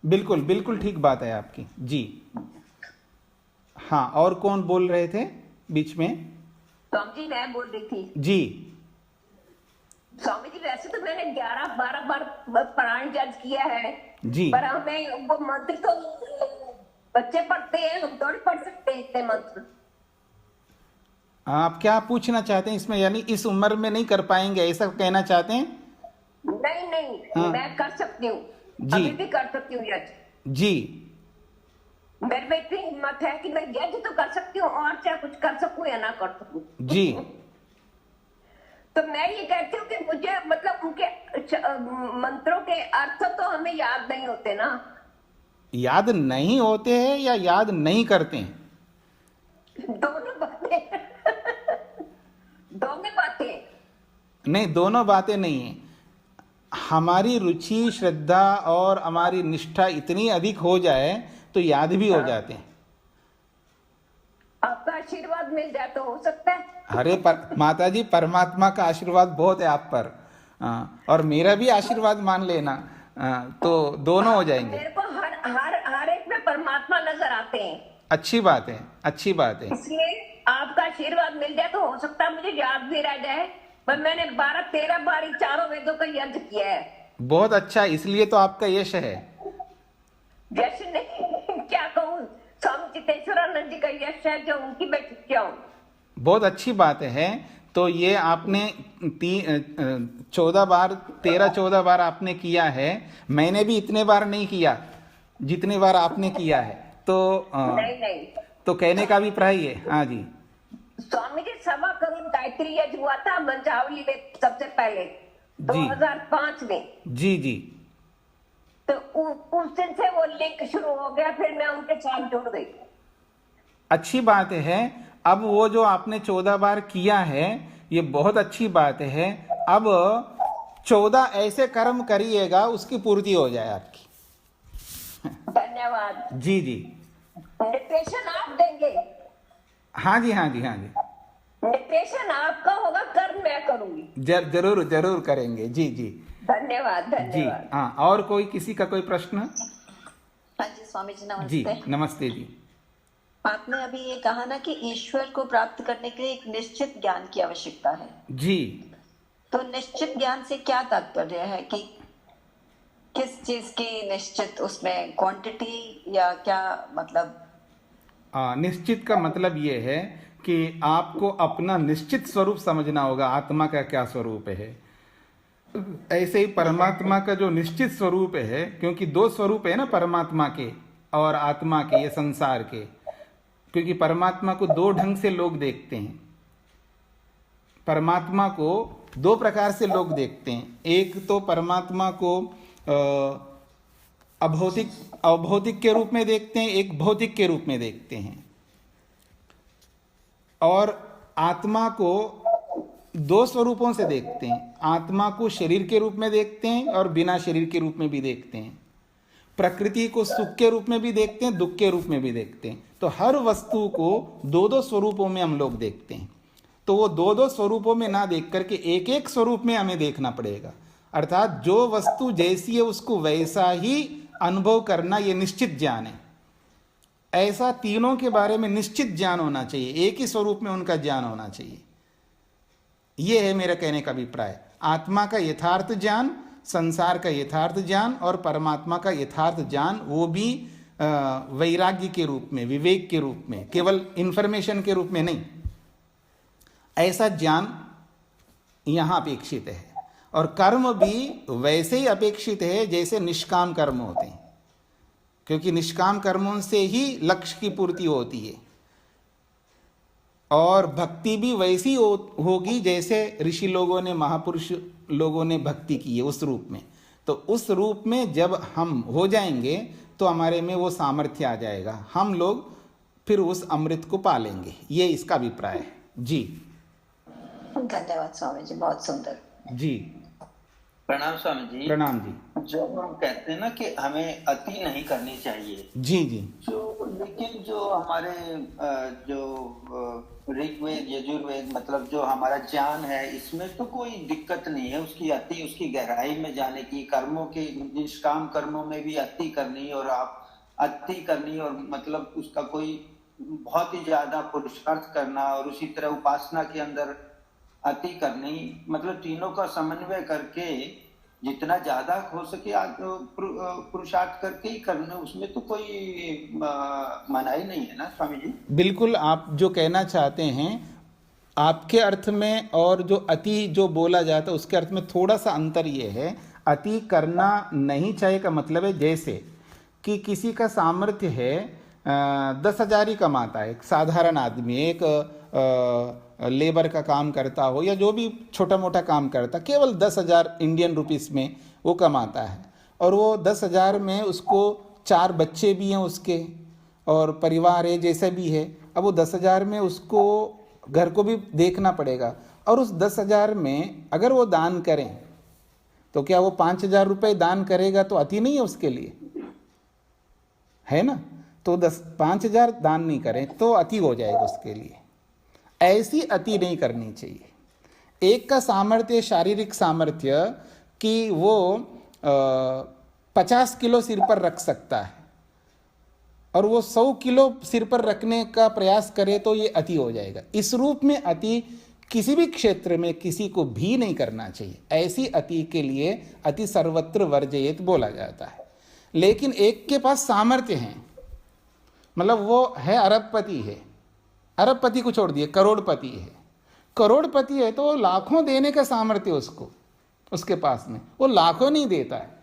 [SPEAKER 2] बिल्कुल बिल्कुल ठीक बात है आपकी। जी हाँ, और कौन बोल रहे थे बीच में?
[SPEAKER 7] स्वामी जी, मैं बोल रही थी।
[SPEAKER 2] जी।
[SPEAKER 7] स्वामी जी, वैसे तो मैंने 11-12 बार प्राण जज किया है
[SPEAKER 2] जी,
[SPEAKER 7] पर हमें वो मंत्र तो बच्चे पढ़ते हैं, हम थोड़ी पढ़ सकते हैं इतने मंत्र।
[SPEAKER 2] आप क्या पूछना चाहते हैं इसमें? यानी इस उम्र में नहीं कर पाएंगे, ऐसा कहना चाहते हैं?
[SPEAKER 7] नहीं नहीं,
[SPEAKER 2] हाँ।
[SPEAKER 7] मैं कर सकती हूँ,
[SPEAKER 2] जी।
[SPEAKER 7] अभी भी कर सकती हूँ यज्ञ।
[SPEAKER 2] जी।
[SPEAKER 7] मेरे में इतनी हिम्मत है कि मैं यज्ञ तो कर सकती हूँ, और चाहे कुछ कर सकूँ या ना कर सकूँ।
[SPEAKER 2] जी।
[SPEAKER 7] तो मैं ये कहती हूँ कि मुझे मतलब उनके मंत्रों के अर्थ तो हमें याद नहीं होते ना।
[SPEAKER 2] याद नहीं होते हैं या याद नहीं करते हैं?
[SPEAKER 7] दोनों बातें दोनों बातें
[SPEAKER 2] नहीं, दोनों बातें नहीं है। हमारी रुचि, श्रद्धा और हमारी निष्ठा इतनी अधिक हो जाए तो याद भी हो जाते हैं।
[SPEAKER 7] आपका आशीर्वाद मिल जाए तो हो सकता है।
[SPEAKER 2] माता जी, परमात्मा का आशीर्वाद बहुत है आप पर। और मेरा भी आशीर्वाद मान लेना, तो दोनों हो जाएंगे।
[SPEAKER 7] मेरे को हर हर हर एक में परमात्मा नजर आते हैं।
[SPEAKER 2] अच्छी बात है, अच्छी बात है।
[SPEAKER 7] इसलिए आपका आशीर्वाद मिल जाए तो हो सकता है मुझे याद भी रह जाए, पर मैंने 12-13 बार इन चारों वेदों का यज्ञ किया है।
[SPEAKER 2] बहुत अच्छा, इसलिए तो आपका यश है।
[SPEAKER 7] यश नहीं, क्या कहूँ, स्वामी चितेश्वरानंद जी का यश है जो उनकी मैं क्या हूँ।
[SPEAKER 2] बहुत अच्छी बात है। तो ये आपने 13-14 बार आपने किया है। मैंने भी इतने बार नहीं किया जितने बार आपने किया है। तो
[SPEAKER 7] नहीं,
[SPEAKER 2] तो कहने का भी प्राय है। हाँ जी,
[SPEAKER 7] स्वामी जी 1.25 करोड़ गायत्री यज्ञ हुआ था मंचावली में सबसे पहले 2005 में।
[SPEAKER 2] जी जी।
[SPEAKER 7] तो उस दिन से वो लिंक शुरू हो गया, फिर मैं उनके साथ जुड़ गई।
[SPEAKER 2] अच्छी बात है। अब वो जो आपने 14 बार किया है, ये बहुत अच्छी बात है। अब 14 ऐसे कर्म करिएगा उसकी पूर्ति हो जाए आपकी।
[SPEAKER 7] धन्यवाद
[SPEAKER 2] जी जी।
[SPEAKER 7] निर्देशन आप देंगे?
[SPEAKER 2] हाँ जी, हाँ जी, हाँ जी।
[SPEAKER 7] निर्देशन आपका होगा, कर्म मैं करूंगी।
[SPEAKER 2] जरूर जरूर करेंगे। जी जी।
[SPEAKER 7] धन्यवाद
[SPEAKER 2] जी
[SPEAKER 7] धन्यवाद।
[SPEAKER 2] हाँ, और कोई किसी का कोई प्रश्न?
[SPEAKER 8] हाँ जी स्वामी जी, नमस्ते।
[SPEAKER 2] जी नमस्ते जी।
[SPEAKER 8] आपने अभी ये कहा ना कि ईश्वर को प्राप्त करने के लिए एक निश्चित ज्ञान की आवश्यकता है।
[SPEAKER 2] जी।
[SPEAKER 8] तो निश्चित ज्ञान से क्या तात्पर्य है कि किस चीज की निश्चित, उसमें क्वांटिटी या क्या मतलब?
[SPEAKER 2] निश्चित का मतलब ये है कि आपको अपना निश्चित स्वरूप समझना होगा, आत्मा का क्या स्वरूप है। ऐसे ही परमात्मा का जो निश्चित स्वरूप है, क्योंकि 2 स्वरूप है ना परमात्मा के और आत्मा के, ये संसार के। क्योंकि परमात्मा को 2 ढंग से लोग देखते हैं। परमात्मा को 2 प्रकार से लोग देखते हैं। एक तो परमात्मा को अभौतिक के रूप में देखते हैं, एक भौतिक के रूप में देखते हैं। और आत्मा को 2 स्वरूपों से देखते हैं। आत्मा को शरीर के रूप में देखते हैं और बिना शरीर के रूप में भी देखते हैं। प्रकृति को सुख के रूप में भी देखते हैं, दुख के रूप में भी देखते हैं। तो हर वस्तु को 2-2 स्वरूपों में हम लोग देखते हैं। तो वो 2-2 स्वरूपों में ना देख करके एक स्वरूप में हमें देखना पड़ेगा। अर्थात जो वस्तु जैसी है उसको वैसा ही अनुभव करना, ये निश्चित ज्ञान है। ऐसा तीनों के बारे में निश्चित ज्ञान होना चाहिए, एक ही स्वरूप में उनका ज्ञान होना चाहिए। ये है मेरा कहने का अभिप्राय। आत्मा का यथार्थ ज्ञान, संसार का यथार्थ ज्ञान और परमात्मा का यथार्थ ज्ञान, वो भी वैराग्य के रूप में, विवेक के रूप में, केवल इंफॉर्मेशन के रूप में नहीं। ऐसा ज्ञान यहाँ अपेक्षित है। और कर्म भी वैसे ही अपेक्षित है जैसे निष्काम कर्म होते हैं, क्योंकि निष्काम कर्मों से ही लक्ष्य की पूर्ति होती है। और भक्ति भी वैसी होगी जैसे ऋषि लोगों ने, महापुरुष लोगों ने भक्ति की है, उस रूप में। तो उस रूप में जब हम हो जाएंगे तो हमारे में वो सामर्थ्य आ जाएगा, हम लोग फिर उस अमृत को पालेंगे। ये इसका अभिप्राय है। जी
[SPEAKER 8] धन्यवाद स्वामी जी, बहुत सुंदर।
[SPEAKER 2] जी
[SPEAKER 4] प्रणाम स्वामी जी।
[SPEAKER 2] प्रणाम जी।
[SPEAKER 4] जो हम कहते हैं ना कि हमें अति नहीं करनी चाहिए।
[SPEAKER 2] जी जी।
[SPEAKER 4] लेकिन जो हमारे जो ऋग्वेद यजुर्वेद, मतलब जो हमारा ज्ञान है, इसमें तो कोई दिक्कत नहीं है उसकी अति, उसकी गहराई में जाने की। कर्मों के, निष्काम कर्मों में भी अति करनी और आप अति करनी, और मतलब उसका कोई बहुत ही ज्यादा पुरुषार्थ करना, और उसी तरह उपासना के अंदर अति करनी, मतलब तीनों का समन्वय करके जितना ज्यादा हो सके पुरुषार्थ करके ही करना, उसमें तो कोई मनाही नहीं है ना स्वामी जी।
[SPEAKER 2] बिल्कुल, आप जो कहना चाहते हैं आपके अर्थ में और जो अति जो बोला जाता है उसके अर्थ में थोड़ा सा अंतर ये है। अति करना नहीं चाहिए का मतलब है जैसे कि किसी का सामर्थ्य है 10,000 ही कमाता है, एक साधारण आदमी, एक लेबर का काम करता हो या जो भी छोटा मोटा काम करता, केवल 10,000 इंडियन रुपीस में वो कमाता है। और वो 10,000 में उसको 4 बच्चे भी हैं उसके और परिवार है जैसे भी है। अब वो 10,000 में उसको घर को भी देखना पड़ेगा। और उस 10,000 में अगर वो दान करें तो क्या वो 5,000 रुपये दान करेगा तो अति नहीं है उसके लिए, है ना? तो 5,000 दान नहीं करें तो अति हो जाएगा उसके लिए। ऐसी अति नहीं करनी चाहिए। एक का सामर्थ्य, शारीरिक सामर्थ्य कि वो 50 किलो सिर पर रख सकता है और वो 100 किलो सिर पर रखने का प्रयास करे तो ये अति हो जाएगा। इस रूप में अति किसी भी क्षेत्र में किसी को भी नहीं करना चाहिए। ऐसी अति के लिए अति सर्वत्र वर्जयेत बोला जाता है। लेकिन एक के पास सामर्थ्य है, मतलब वो है अरबपति है, अरबपति को छोड़ दिए करोड़पति है, करोड़पति है तो लाखों देने का सामर्थ्य उसको, उसके पास में, वो लाखों नहीं देता है।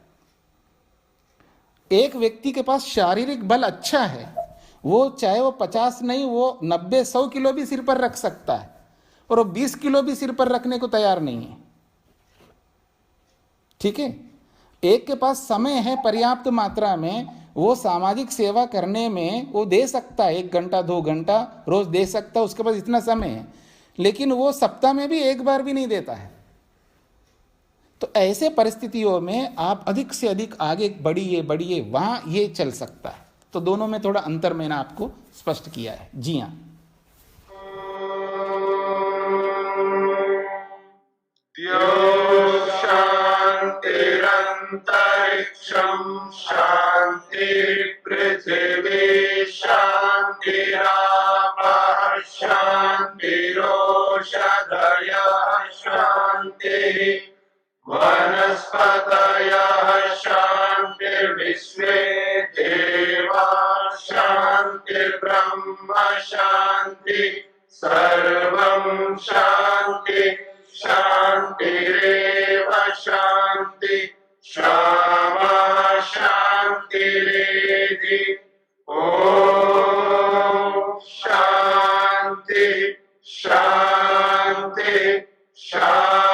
[SPEAKER 2] एक व्यक्ति के पास शारीरिक बल अच्छा है, वो चाहे वो 50 नहीं, वो 90-100 किलो भी सिर पर रख सकता है और वो 20 किलो भी सिर पर रखने को तैयार नहीं है। ठीक है। एक के पास समय है पर्याप्त मात्रा में, वो सामाजिक सेवा करने में वो दे सकता है, 1 घंटा 2 घंटा रोज दे सकता है, उसके पास इतना समय है, लेकिन वो सप्ताह में भी 1 बार भी नहीं देता है। तो ऐसे परिस्थितियों में आप अधिक से अधिक आगे बढ़िए, वहां ये चल सकता है। तो दोनों में थोड़ा अंतर मैंने आपको स्पष्ट किया है। जी हाँ।
[SPEAKER 9] शांतिरंतरिक्षं शांति पृथिवी शांतिरापः शांतिरोषधयः शांतिः वनस्पतयः शांतिर्विश्वे देवाः शांतिर्ब्रह्म शांति सर्वं शांति शांतिरेव शांति क्षमा शांतिरेधि। ओम शांति शांति शांति।